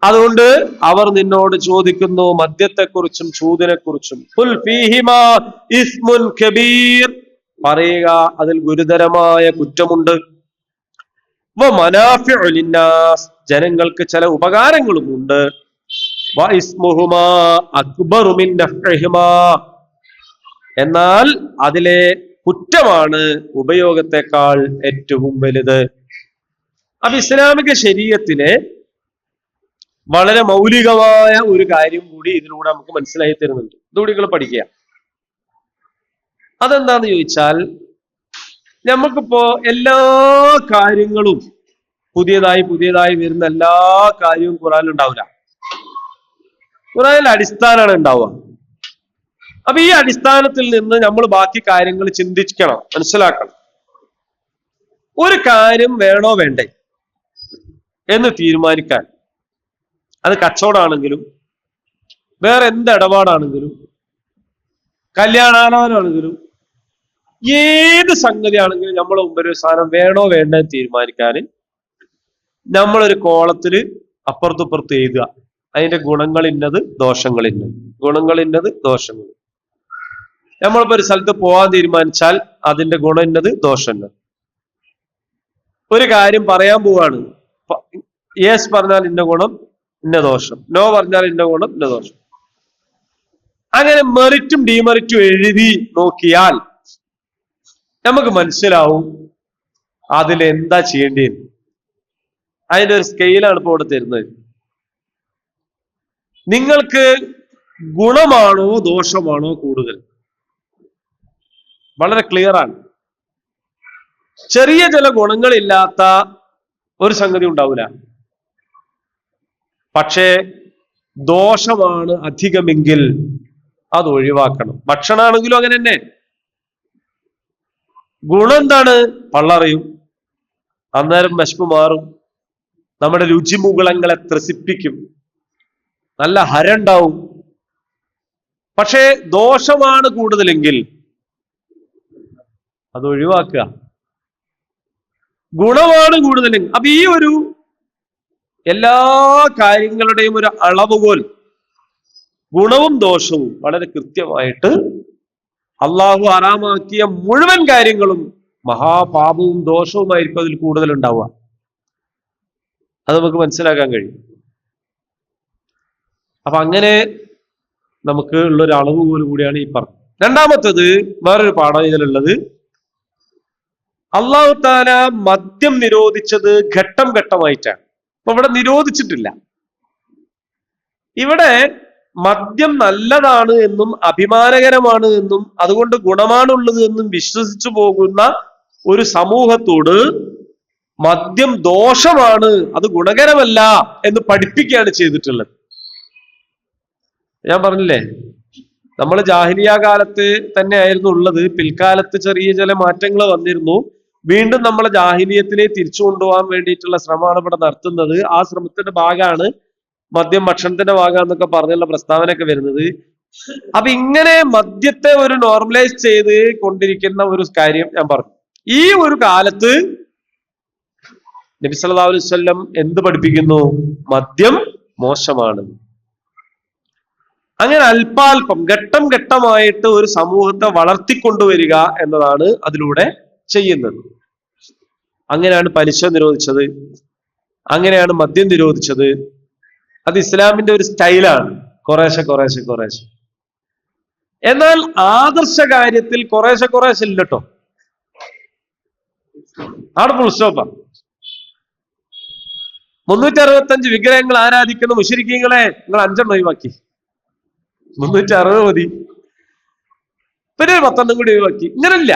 അതുകൊണ്ട് അവർ നിന്നോട് ചോദിക്കുന്നു മദ്യത്തെക്കുറിച്ചും ചൂതിനെക്കുറിച്ചും. പറയുക, അതിൽ ഗുരുതരമായ കുറ്റമുണ്ട്. ജനങ്ങൾക്ക് ചില ഉപകാരങ്ങളും ഉണ്ട്. എന്നാൽ അതിലെ കുറ്റമാണ് ഉപയോഗത്തെക്കാൾ ഏറ്റവും വലുത്. അപ്പൊ ഇസ്ലാമിക ശരീഅത്തിലെ വളരെ മൗലികമായ ഒരു കാര്യം കൂടി ഇതിലൂടെ നമുക്ക് മനസ്സിലായി തരുന്നുണ്ട്. ഇതുകൂടി നിങ്ങൾ പഠിക്കുക. അതെന്താന്ന് ചോദിച്ചാൽ, നമുക്കിപ്പോ എല്ലാ കാര്യങ്ങളും പുതിയതായി വരുന്ന എല്ലാ കാര്യവും ഖുറാനിൽ ഉണ്ടാവില്ല. ഖുറാനിൽ അടിസ്ഥാനമാണ് ഉണ്ടാവുക. അപ്പൊ ഈ അടിസ്ഥാനത്തിൽ നിന്ന് നമ്മൾ ബാക്കി കാര്യങ്ങൾ ചിന്തിക്കണം, മനസ്സിലാക്കണം. ഒരു കാര്യം വേണോ വേണ്ടേ എന്ന് തീരുമാനിക്കാൻ, അത് കച്ചവടമാണെങ്കിലും വേറെ എന്ത് ഇടപാടാണെങ്കിലും കല്യാണാലോചനയാണെങ്കിലും ഏത് സംഗതിയാണെങ്കിലും നമ്മളെ മുമ്പ് ഒരു സാധനം വേണോ വേണ്ട എന്ന് തീരുമാനിക്കാൻ നമ്മളൊരു കോളത്തില് അപ്പുറത്തുപ്പുറത്ത് എഴുതുക. അതിന്റെ ഗുണങ്ങൾ ഇന്നത്, ദോഷങ്ങൾ ഇന്നത്, ഗുണങ്ങൾ ഇന്നത്, ദോഷങ്ങൾ. നമ്മളിപ്പോ ഒരു സ്ഥലത്ത് പോകാൻ തീരുമാനിച്ചാൽ അതിന്റെ ഗുണം ഇന്നത്, ദോഷം ഇന്നത്. ഒരു കാര്യം പറയാൻ പോവാണ്, യെസ് പറഞ്ഞാൽ ഇന്ന ഗുണം ഇന്ന ദോഷം, നോ പറഞ്ഞാൽ ഇന്ന ഗുണം ഇന്ന ദോഷം. അങ്ങനെ മെറിറ്റും ഡിമെറിറ്റും എഴുതി നോക്കിയാൽ നമുക്ക് മനസ്സിലാവും അതിലെന്താ ചെയ്യേണ്ടത്. അതിന്റെ ഒരു സ്കെയിലാണ് ഇപ്പോൾ ഇവിടെ തരുന്നത്. നിങ്ങൾക്ക് ഗുണമാണോ ദോഷമാണോ കൂടുതൽ? വളരെ ക്ലിയർ ആണ്. ചെറിയ ചില ഗുണങ്ങളില്ലാത്ത ഒരു സംഗതി ഉണ്ടാവില്ല. പക്ഷേ ദോഷമാണ് അധികമെങ്കിൽ അത് ഒഴിവാക്കണം. ഭക്ഷണമാണെങ്കിലും അങ്ങനെ തന്നെ. ഗുണം എന്താണ്? പള്ളറിയും, അന്നേരം വിശപ്പ് മാറും, നമ്മുടെ രുചിമുകുളങ്ങളെ ത്രസിപ്പിക്കും, നല്ല ഹരണ്ടാവും. പക്ഷേ ദോഷമാണ് കൂടുതലെങ്കിൽ അത് ഒഴിവാക്കുക. ഗുണമാണ് കൂടുതലെങ്കിൽ, അപ്പൊ ഈ ഒരു എല്ലാ കാര്യങ്ങളുടെയും ഒരു അളവുകോൽ, ഗുണവും ദോഷവും വളരെ കൃത്യമായിട്ട് അള്ളാഹു ഹറാമാക്കിയ മുഴുവൻ കാര്യങ്ങളും മഹാപാപവും ദോഷവുമായിരിക്കും അതിൽ കൂടുതൽ ഉണ്ടാവുക. അത് നമുക്ക് മനസ്സിലാക്കാൻ കഴിയും. അപ്പൊ അങ്ങനെ നമുക്ക് ഉള്ളൊരു അളവുകോൽ കൂടിയാണ് ഈ പറഞ്ഞത്. രണ്ടാമത്തത് വേറൊരു പാഠം ഇതിലുള്ളത്, അള്ളാഹു താല മദ്യം നിരോധിച്ചത് ഘട്ടം ഘട്ടമായിട്ടാണ്. അപ്പൊ ഇവിടെ നിരോധിച്ചിട്ടില്ല. ഇവിടെ മദ്യം നല്ലതാണ് എന്നും അഭിമാനകരമാണ് എന്നും അതുകൊണ്ട് ഗുണമാണുള്ളത് എന്നും വിശ്വസിച്ചു പോകുന്ന ഒരു സമൂഹത്തോട് മദ്യം ദോഷമാണ്, അത് ഗുണകരമല്ല എന്ന് പഠിപ്പിക്കുകയാണ് ചെയ്തിട്ടുള്ളത്. ഞാൻ പറഞ്ഞില്ലേ, നമ്മൾ ജാഹിലിയ കാലത്ത് തന്നെ ആയിരുന്നു ഉള്ളത്. പിൽക്കാലത്ത് ചെറിയ ചില മാറ്റങ്ങൾ വന്നിരുന്നു. വീണ്ടും നമ്മളെ ജാഹിലിയത്തിലെ തിരിച്ചു കൊണ്ടുപോകാൻ വേണ്ടിയിട്ടുള്ള ശ്രമമാണ് ഇവിടെ നടത്തുന്നത്. ആ ശ്രമത്തിന്റെ ഭാഗമാണ് മദ്യം ഭക്ഷണത്തിന്റെ ഭാഗമാണെന്നൊക്കെ പറഞ്ഞുള്ള പ്രസ്താവനയൊക്കെ വരുന്നത്. അപ്പൊ ഇങ്ങനെ മദ്യത്തെ ഒരു നോർമലൈസ് ചെയ്ത് കൊണ്ടിരിക്കുന്ന ഒരു കാര്യം ഞാൻ പറഞ്ഞു. ഈ ഒരു കാലത്ത് നബി സല്ലല്ലാഹു അലൈഹി വസല്ലം എന്ത് പഠിപ്പിക്കുന്നു? മദ്യം മോശമാണ്. അങ്ങനെ അല്പാൽപം ഘട്ടം ഘട്ടമായിട്ട് ഒരു സമൂഹത്തെ വളർത്തിക്കൊണ്ടുവരിക എന്നതാണ് അതിലൂടെ ചെയ്യുന്നത്. അങ്ങനെയാണ് പലിശ നിരോധിച്ചത്, അങ്ങനെയാണ് മദ്യം നിരോധിച്ചത്. അത് ഇസ്ലാമിന്റെ ഒരു സ്റ്റൈലാണ്, കുറേശ്ശെ കുറേശ്ശെ കുറേശ്ശെ. എന്നാൽ ആദർശ കാര്യത്തിൽ കുറേശ്ശെ കുറേശ്ശെ ഇല്ലട്ടോ, അവിടെ ഫുൾ സ്റ്റോപ്പാ. 365 വിഗ്രഹങ്ങൾ ആരാധിക്കുന്ന മുശ്രിക്കീങ്ങളെ നിങ്ങൾ 5 ഒഴിവാക്കി, 360 മതി, പിന്നെ 10 കൂടി ഒഴിവാക്കി. ഇങ്ങനല്ല.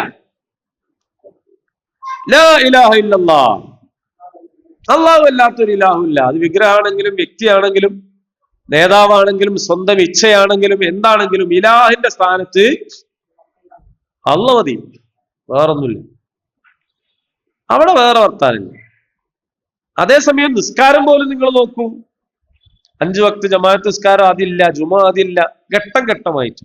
ലാ ഇലാഹ ഇല്ലല്ലാഹ്, അല്ലാഹു അല്ലാത്തൊരു ഇലാഹുല്ല. അത് വിഗ്രഹമാണെങ്കിലും വ്യക്തിയാണെങ്കിലും നേതാവാണെങ്കിലും സ്വന്തം ഇച്ഛയാണെങ്കിലും എന്താണെങ്കിലും ഇലാഹിന്റെ സ്ഥാനത്ത് അല്ലാഹ് മതി, വേറൊന്നുമില്ല. അവിടെ വേറെ വർത്താനില്ല. അതേസമയം നിസ്കാരം പോലും നിങ്ങൾ നോക്കൂ, 5 വക്ത് ജമാഅത്ത് നിസ്കാരം അതില്ല, ജുമാ അതില്ല, ഘട്ടം ഘട്ടമായിട്ട്.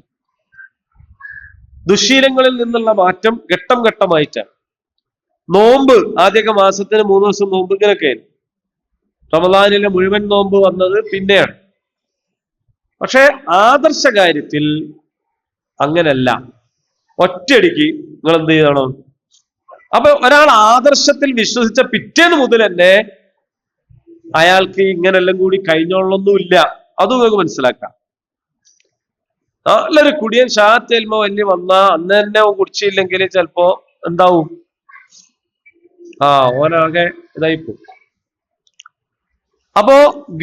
ദുശ്ശീലങ്ങളിൽ നിന്നുള്ള മാറ്റം ഘട്ടം ഘട്ടമായിട്ടാണ്. നോമ്പ് ആദ്യമൊക്കെ മാസത്തിന് 3 ദിവസം നോമ്പ് ഇങ്ങനെയൊക്കെ, റമദാനിലെ മുഴുവൻ നോമ്പ് വന്നത് പിന്നെയാണ്. പക്ഷെ ആദർശ കാര്യത്തിൽ അങ്ങനല്ല. ഒറ്റയടിക്ക് നിങ്ങൾ എന്ത് ചെയ്യണം? അപ്പൊ ഒരാൾ ആദർശത്തിൽ വിശ്വസിച്ച പിറ്റേന്ന് മുതൽ തന്നെ അയാൾക്ക് ഇങ്ങനെല്ലാം കൂടി കഴിഞ്ഞോളൊന്നുമില്ല. അതും നിങ്ങൾക്ക് മനസ്സിലാക്കാം. നല്ലൊരു കുടിയൻ ഷാത്ത് എൽമ വലിയ വന്ന അന്ന് തന്നെ കുടിച്ചില്ലെങ്കിൽ ചിലപ്പോ എന്താവും? ഓനാകെ ഇതായിപ്പോ. അപ്പോ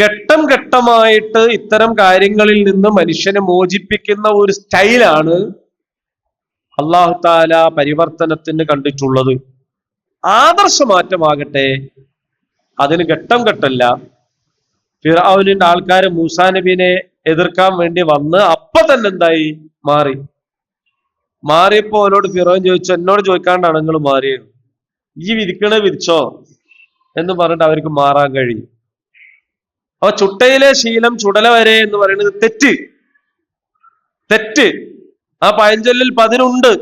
ഘട്ടം ഘട്ടമായിട്ട് ഇത്തരം കാര്യങ്ങളിൽ നിന്ന് മനുഷ്യനെ മോചിപ്പിക്കുന്ന ഒരു സ്റ്റൈലാണ് അല്ലാഹു തആല പരിവർത്തനത്തിന് കണ്ടിട്ടുള്ളത്. ആദർശമാറ്റമാകട്ടെ അതിന് ഘട്ടം ഘട്ടമല്ല. ഫിർഔനിന്റെ ആൾക്കാര് മൂസാ നബിനെ എതിർക്കാൻ വേണ്ടി വന്ന് അപ്പൊ തന്നെ എന്തായി? മാറിയപ്പോ അവനോട് ഫിർഔൻ ചോദിച്ചു, എന്നോട് ചോദിക്കാണ്ടാണ് നിങ്ങൾ മാറിയത്, ഈ വിധിക്കണേ വിധിച്ചോ എന്ന് പറഞ്ഞിട്ട് അവർക്ക് മാറാൻ കഴിയും. അപ്പൊ ചുട്ടയിലെ ശീലം ചുടല വരെ എന്ന് പറയുന്നത് തെറ്റ്. ആ പഴഞ്ചൊല്ലിൽ 10 ഉണ്ട്.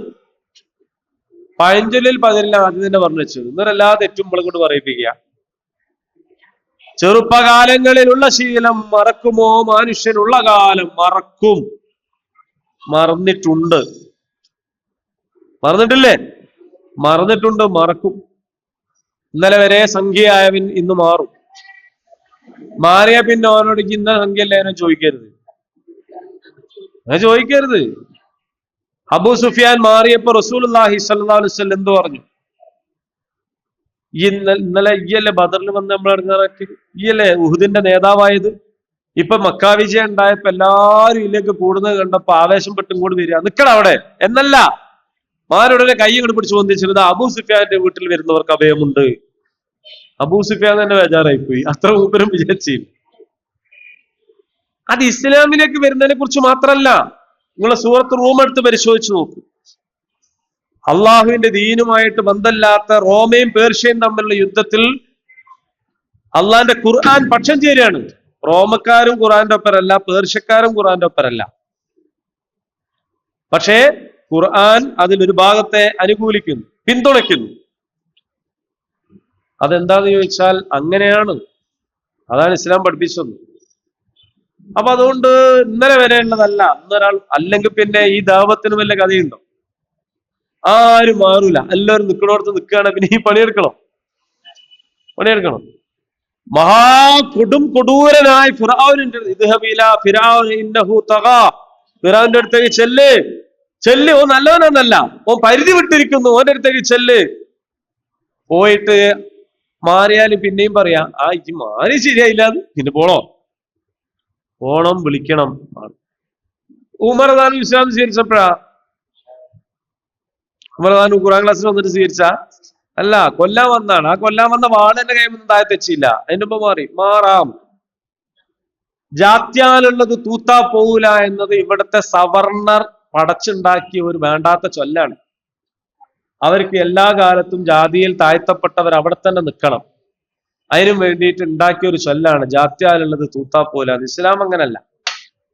പഴഞ്ചൊല്ലിൽ 10 ആദ്യം തന്നെ പറഞ്ഞു വെച്ചു. ഇന്നരെല്ലാ തെറ്റും നമ്മളെ കൊണ്ട് പറയിപ്പിക്കുക. ചെറുപ്പകാലങ്ങളിലുള്ള ശീലം മറക്കുമോ മനുഷ്യനുള്ള കാലം? മറക്കും. മറന്നിട്ടില്ലേ? മറന്നിട്ടുണ്ട്, മറക്കും. ഇന്നലെ വരെ സംഖ്യയായവൻ ഇന്ന് മാറും. മാറിയ പിന്നെ അവനോട് ഇന്ന സംഖ്യയല്ലേ എന്നെ ചോദിക്കരുത്. അബൂ സുഫിയാൻ മാറിയപ്പോ റസൂലുള്ളാഹി സ്വല്ലല്ലാഹു അലൈഹി വസല്ലം എന്ത് പറഞ്ഞു? ഇന്നലെ ഈയല്ലേ ബദറിൽ വന്ന് നമ്മൾ ഇറങ്ങാറാക്കി, ഈയല്ലേ ഉഹുദിന്റെ നേതാവായത്. ഇപ്പൊ മക്കാ വിജയം ഉണ്ടായപ്പോ എല്ലാരും ഇതിലേക്ക് കൂടുന്നത് കണ്ടപ്പോ ആവേശം പെട്ടും കൂടി വരിക. നിക്കണം അവിടെ എന്നല്ല, മാരുടെ കൈ കൊണ്ട് പിടിച്ചു പൊന്തിച്ചിരുന്നത് അബൂ സുഫിയാന്റെ വീട്ടിൽ വരുന്നവർക്ക് അഭയമുണ്ട്. അബൂ സുഫിയാൻ തന്നെ ബേജാറായി പോയി, അത്ര മൂപ്പരും വിജയിച്ചില്ല. അത് ഇസ്ലാമിലേക്ക് വരുന്നതിനെ കുറിച്ച് മാത്രമല്ല. നിങ്ങൾ സൂറത്ത് റൂം എടുത്ത് പരിശോധിച്ചു നോക്കൂ. അള്ളാഹുവിന്റെ ദീനുമായിട്ട് ബന്ധമില്ലാത്ത റോമയും പേർഷ്യയും തമ്മിലുള്ള യുദ്ധത്തിൽ അള്ളാഹിന്റെ ഖുർആൻ പക്ഷം ചേരുകയാണ്. റോമക്കാരും ഖുർആന്റെ ഒപ്പരല്ല, പേർഷ്യക്കാരും ഖുർആന്റെ ഒപ്പരല്ല. പക്ഷേ ഖുർആൻ അതിലൊരു ഭാഗത്തെ അനുകൂലിക്കുന്നു, പിന്തുണയ്ക്കുന്നു. അതെന്താന്ന് ചോദിച്ചാൽ അങ്ങനെയാണ്, അതാണ് ഇസ്ലാം പഠിപ്പിച്ചത്. അപ്പൊ അതുകൊണ്ട് ഇന്നലെ വരെ ഉള്ളതല്ല. ഇന്നൊരാൾ അല്ലെങ്കിൽ പിന്നെ ഈ ദാവത്തിന് വല്ല കഥയുണ്ടോ? ആരും മാറൂല, എല്ലാവരും നിൽക്കണോടത്ത് നിൽക്കുകയാണ്. പിന്നെ ഈ പണിയെടുക്കണം. കൊടൂരനായ ഫിർഔനിന്റെ ഫിർഔന്റെ അടുത്തേക്ക് ചെല്ല്, ഓ നല്ലവനൊന്നല്ല, ഓ പരിധി വിട്ടിരിക്കുന്നു, ഓന്റെ അടുത്തേക്ക് ചെല്ല്. പോയിട്ട് മാറിയാലും പിന്നെയും പറയാ, ഈ മാറി ശരിയായില്ല, പിന്നെ പോണം, വിളിക്കണം. ഉമർ ഖാൻ ഇസ്ലാം സ്വീകരിച്ചപ്പോഴാ? ഉമർ ഖാൻ ഖുർആൻ ക്ലാസ്സിൽ വന്നിട്ട് സ്വീകരിച്ച അല്ല, കൊല്ലാൻ വന്നാണ്. ആ കൊല്ലാൻ വന്ന വാളെന്റെ കൈ ഒന്നും താഴെ തെച്ചില്ല. അതിന്റെ മുമ്പ് മാറാം. ജാത്യാലുള്ളത് തൂത്താ പോവൂല എന്നത് ഇവിടുത്തെ സവർണർ പടച്ചുണ്ടാക്കിയ ഒരു വേണ്ടാത്ത ചൊല്ലാണ്. അവർക്ക് എല്ലാ കാലത്തും ജാതിയിൽ താഴ്ത്തപ്പെട്ടവർ അവിടെ തന്നെ നിൽക്കണം, അതിനും വേണ്ടിയിട്ട് ഉണ്ടാക്കിയ ഒരു ചൊല്ലാണ് ജാത്യാലുള്ളത് തൂത്താ പോവൂല. ഇസ്ലാം അങ്ങനല്ല.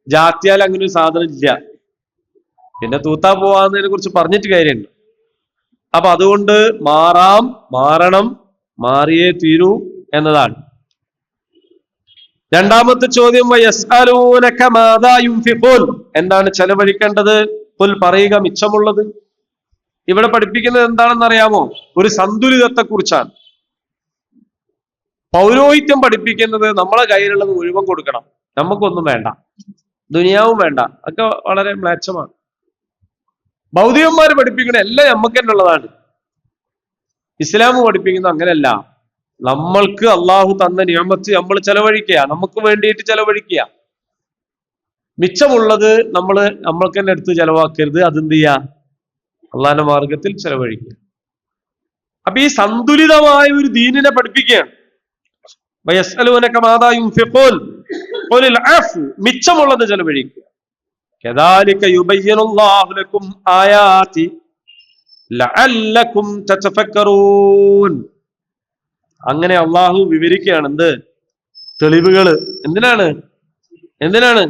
ജാത്യാൽ അങ്ങനെ ഒരു സാധനം ഇല്ല. പിന്നെ തൂത്താ പോവാന്നതിനെ കുറിച്ച് പറഞ്ഞിട്ട് കാര്യമുണ്ട്. അപ്പൊ അതുകൊണ്ട് മാറണം, മാറിയേ തീരൂ എന്നതാണ്. രണ്ടാമത്തെ ചോദ്യം, എന്താണ് ചെലവഴിക്കേണ്ടത്? പറയുക മിച്ചമുള്ളത്. ഇവിടെ പഠിപ്പിക്കുന്നത് എന്താണെന്ന് അറിയാമോ? ഒരു സന്തുലിതത്തെ കുറിച്ചാണ്. പൗരോഹിത്യം പഠിപ്പിക്കുന്നത് നമ്മളെ കയ്യിലുള്ളത് മുഴുവൻ കൊടുക്കണം, നമുക്കൊന്നും വേണ്ട, ദുനിയാവും വേണ്ട, ഒക്കെ വളരെ മ്ലേച്ഛമാണ്. ഭൗതികന്മാര് പഠിപ്പിക്കുന്ന എല്ലാം നമുക്ക് തന്നെ ഉള്ളതാണ്. ഇസ്ലാം പഠിപ്പിക്കുന്നത് അങ്ങനെയല്ല. നമ്മൾക്ക് അള്ളാഹു തന്ന നിയമത്ത് നമ്മൾ ചെലവഴിക്കുക, നമുക്ക് വേണ്ടിയിട്ട് ചെലവഴിക്കുക. മിച്ചമുള്ളത് നമ്മൾക്ക് തന്നെ എടുത്ത് ചെലവാക്കരുത്. അതെന്ത് ചെയ്യാ? അള്ളാഹിന്റെ മാർഗത്തിൽ ചെലവഴിക്കുക. അപ്പൊ ഈ സന്തുലിതമായ ഒരു ദീനിനെ പഠിപ്പിക്കുകയാണ്. മിച്ചമുള്ളത് ചെലവഴിക്കുക. അങ്ങനെ അള്ളാഹു വിവരിക്കുകയാണ്. എന്ത് തെളിവുകള്? എന്തിനാണ്?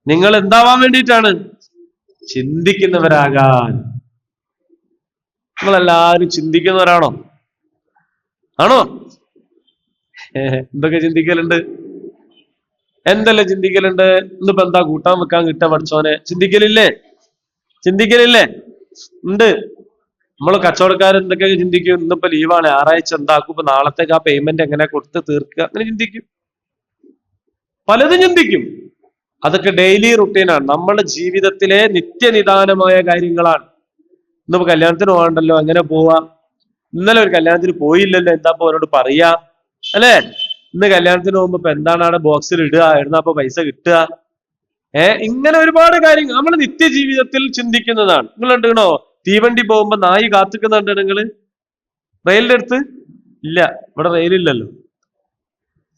നിങ്ങൾ എന്താവാൻ വേണ്ടിയിട്ടാണ്? ചിന്തിക്കുന്നവരാകാൻ. നിങ്ങളെല്ലാരും ചിന്തിക്കുന്നവരാണോ? ആണോ? എന്തൊക്കെ ചിന്തിക്കലുണ്ട്? എന്തെല്ലാം ചിന്തിക്കലുണ്ട്? ഇന്നിപ്പോ എന്താ കൂട്ടാൻ വെക്കാൻ കിട്ടാൻ പഠിച്ചോനെ? ചിന്തിക്കലില്ലേ? ഉണ്ട്. നമ്മള് കച്ചവടക്കാർ എന്തൊക്കെ ചിന്തിക്കും? ഇന്നിപ്പോ ലീവാണ്, ഞായറാഴ്ച എന്താക്കും, ഇപ്പൊ നാളത്തേക്ക് ആ പേയ്മെന്റ് എങ്ങനെ കൊടുത്ത് തീർക്കുക, അങ്ങനെ ചിന്തിക്കും. പലതും ചിന്തിക്കും. അതൊക്കെ ഡെയിലി റുട്ടീനാണ്, നമ്മുടെ ജീവിതത്തിലെ നിത്യനിദാനമായ കാര്യങ്ങളാണ്. ഇന്നിപ്പോ കല്യാണത്തിന് പോകണ്ടല്ലോ, എങ്ങനെ പോവാ? ഇന്നലെ ഒരു കല്യാണത്തിന് പോയില്ലല്ലോ, എന്താ അവരോട് പറയാ, അല്ലെ? ഇന്ന് കല്യാണത്തിന് പോകുമ്പോ ഇപ്പൊ എന്താണ് അവിടെ ബോക്സിൽ ഇടുക, എഴുന്നപ്പോ പൈസ കിട്ടുക, ഇങ്ങനെ ഒരുപാട് കാര്യങ്ങൾ നമ്മൾ നിത്യജീവിതത്തിൽ ചിന്തിക്കുന്നതാണ്. നിങ്ങൾ കണ്ടോ തീവണ്ടി പോകുമ്പോ നായി കാത്തുക്കുന്നുണ്ട്? നിങ്ങള് റെയിലിന്റെ അടുത്ത് ഇല്ല, ഇവിടെ റെയിലില്ലല്ലോ.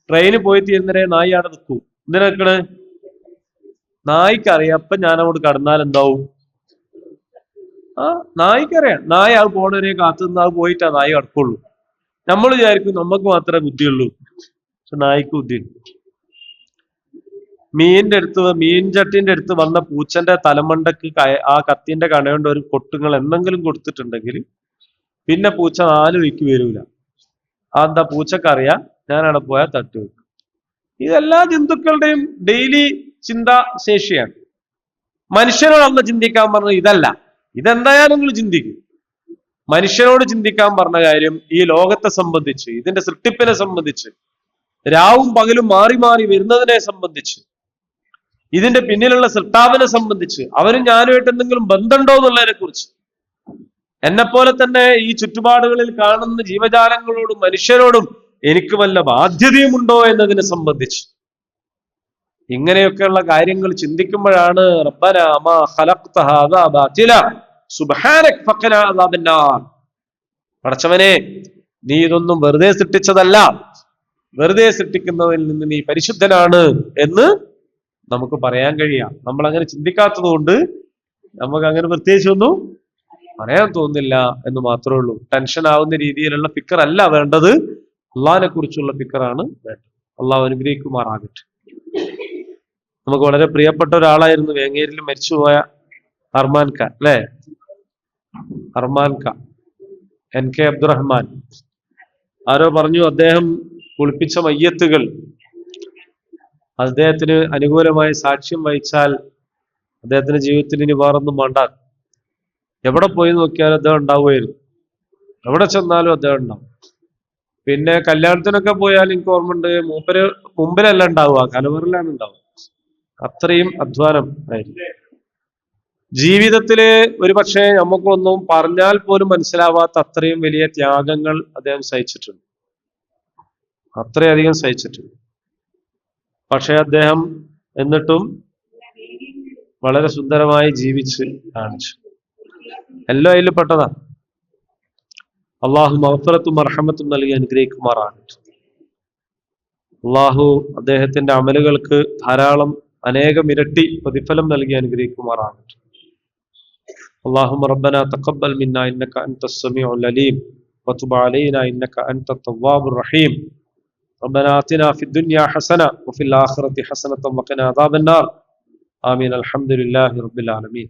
ട്രെയിന് പോയി തീരുന്നവരെ നായി അവിടെ നിൽക്കും. എന്തിനാ നിൽക്കണ്? നായിക്കറിയാം അപ്പൊ ഞാൻ അങ്ങോട്ട് കടന്നാൽ എന്താവും. നായിക്കറിയാം, നായ അത് പോണവരെ കാത്തുനിന്ന് അത് പോയിട്ടാ നായി കടക്കുള്ളൂ. നമ്മൾ വിചാരിക്കും നമുക്ക് മാത്രമേ ബുദ്ധിയുള്ളൂ, പക്ഷെ നായിക്ക് ബുദ്ധിയുണ്ട്. മീൻ ചട്ടിന്റെ അടുത്ത് വന്ന പൂച്ചന്റെ തലമണ്ടക്ക് ആ കത്തിന്റെ കണയോണ്ട് ഒരു കൊട്ടുങ്ങൾ എന്തെങ്കിലും കൊടുത്തിട്ടുണ്ടെങ്കിൽ പിന്നെ പൂച്ച 4 വഴിക്ക് വരൂല. അതെന്താ? പൂച്ചക്കറിയാം ഞാൻ അവിടെ പോയാൽ തട്ടി വെക്കും. ഇതെല്ലാ ജന്തുക്കളുടെയും ഡെയിലി ചിന്താശേഷിയാണ്. മനുഷ്യനോട് അന്ന് ചിന്തിക്കാൻ പറഞ്ഞത് ഇതല്ല. ഇതെന്തായാലും നിങ്ങൾ ചിന്തിക്കും. മനുഷ്യനോട് ചിന്തിക്കാൻ പറഞ്ഞ കാര്യം ഈ ലോകത്തെ സംബന്ധിച്ച്, ഇതിന്റെ സൃഷ്ടിപ്പിനെ സംബന്ധിച്ച്, രാവും പകലും മാറി മാറി വരുന്നതിനെ സംബന്ധിച്ച്, ഇതിന്റെ പിന്നിലുള്ള സൃഷ്ടാവിനെ സംബന്ധിച്ച്, അവനും ഞാനുമായിട്ട് എന്തെങ്കിലും ബന്ധമുണ്ടോ എന്നുള്ളതിനെ കുറിച്ച്, എന്നെപ്പോലെ തന്നെ ഈ ചുറ്റുപാടുകളിൽ കാണുന്ന ജീവജാലങ്ങളോടും മനുഷ്യരോടും എനിക്ക് വല്ല ബാധ്യതയുമുണ്ടോ എന്നതിനെ സംബന്ധിച്ച്, ഇങ്ങനെയൊക്കെയുള്ള കാര്യങ്ങൾ ചിന്തിക്കുമ്പോഴാണ് റബ്ബനാ മാ ഖലഖ്ത ഹാദാ ബാതില സുബ്ഹാനക ഫഖനാ അദാബന്നാർ, പടച്ചവനെ നീ ഇതൊന്നും വെറുതെ സൃഷ്ടിച്ചതല്ല, വെറുതെ സൃഷ്ടിക്കുന്നതിൽ നിന്ന് നീ പരിശുദ്ധനാണ് എന്ന് നമുക്ക് പറയാൻ കഴിയാം. നമ്മൾ അങ്ങനെ ചിന്തിക്കാത്തത് കൊണ്ട് നമുക്ക് അങ്ങനെ പ്രത്യേകിച്ചൊന്നും പറയാൻ തോന്നില്ല എന്ന് മാത്രമേ ഉള്ളൂ. ടെൻഷൻ ആവുന്ന രീതിയിലുള്ള ഫിക്കർ അല്ല വേണ്ടത്, അള്ളാഹിനെ കുറിച്ചുള്ള ഫിക്കറാണ് വേണ്ടത്. അള്ളാഹു അനുഗ്രഹിക്കുമാറാകട്ടെ. നമുക്ക് വളരെ പ്രിയപ്പെട്ട ഒരാളായിരുന്നു വേങ്ങേരിൽ മരിച്ചുപോയ അർമാൻ ഖാൻ, അല്ലെ? അർമാൻ ഖാൻ, NK അബ്ദുറഹ്മാൻ. ആരോ പറഞ്ഞു അദ്ദേഹം കുളിപ്പിച്ച മയ്യത്തുകൾ അദ്ദേഹത്തിന് അനുകൂലമായി സാക്ഷ്യം വഹിച്ചാൽ അദ്ദേഹത്തിന്റെ ജീവിതത്തിൽ ഇനി വേറൊന്നും വേണ്ട. എവിടെ പോയി നോക്കിയാലും അദ്ദേഹം ഉണ്ടാവുമായിരുന്നു, എവിടെ ചെന്നാലും അദ്ദേഹം ഉണ്ടാവും. പിന്നെ കല്യാണത്തിനൊക്കെ പോയാൽ എനിക്ക് ഓർമ്മയുണ്ട്, മൂപ്പര് മുമ്പിലല്ല ഉണ്ടാവുക, കലവറിലാണ് ഉണ്ടാവുക. അത്രയും അധ്വാനം ആയിരുന്നു. ജീവിതത്തില് ഒരു പക്ഷേ നമുക്കൊന്നും പറഞ്ഞാൽ പോലും മനസ്സിലാവാത്ത അത്രയും വലിയ ത്യാഗങ്ങൾ അദ്ദേഹം സഹിച്ചിട്ടുണ്ട്, അത്രയധികം സഹിച്ചിട്ടുണ്ട്. പക്ഷെ അദ്ദേഹം എന്നിട്ടും വളരെ സുന്ദരമായി ജീവിച്ച് കാണിച്ചു. എല്ലാം അതിൽ പെട്ടതാ. അള്ളാഹു മഗ്ഫിറത്തും മർഹമത്തും നൽകി അനുഗ്രഹിക്കുമാറാകട്ടെ. അള്ളാഹു അദ്ദേഹത്തിന്റെ അമലുകൾക്ക് ധാരാളം അനേകം ഇരട്ടി പ്രതിഫലം നൽകി അനുഗ്രഹിക്കുമാറാകട്ടെ. اللهم ربنا تقبل منا إنك أنت السميع العليم وتب علينا إنك أنت التواب الرحيم. ربنا آتنا في الدنيا حسنة وفي الآخرة حسنة وقنا عذاب النار. آمين. الحمد لله رب العالمين.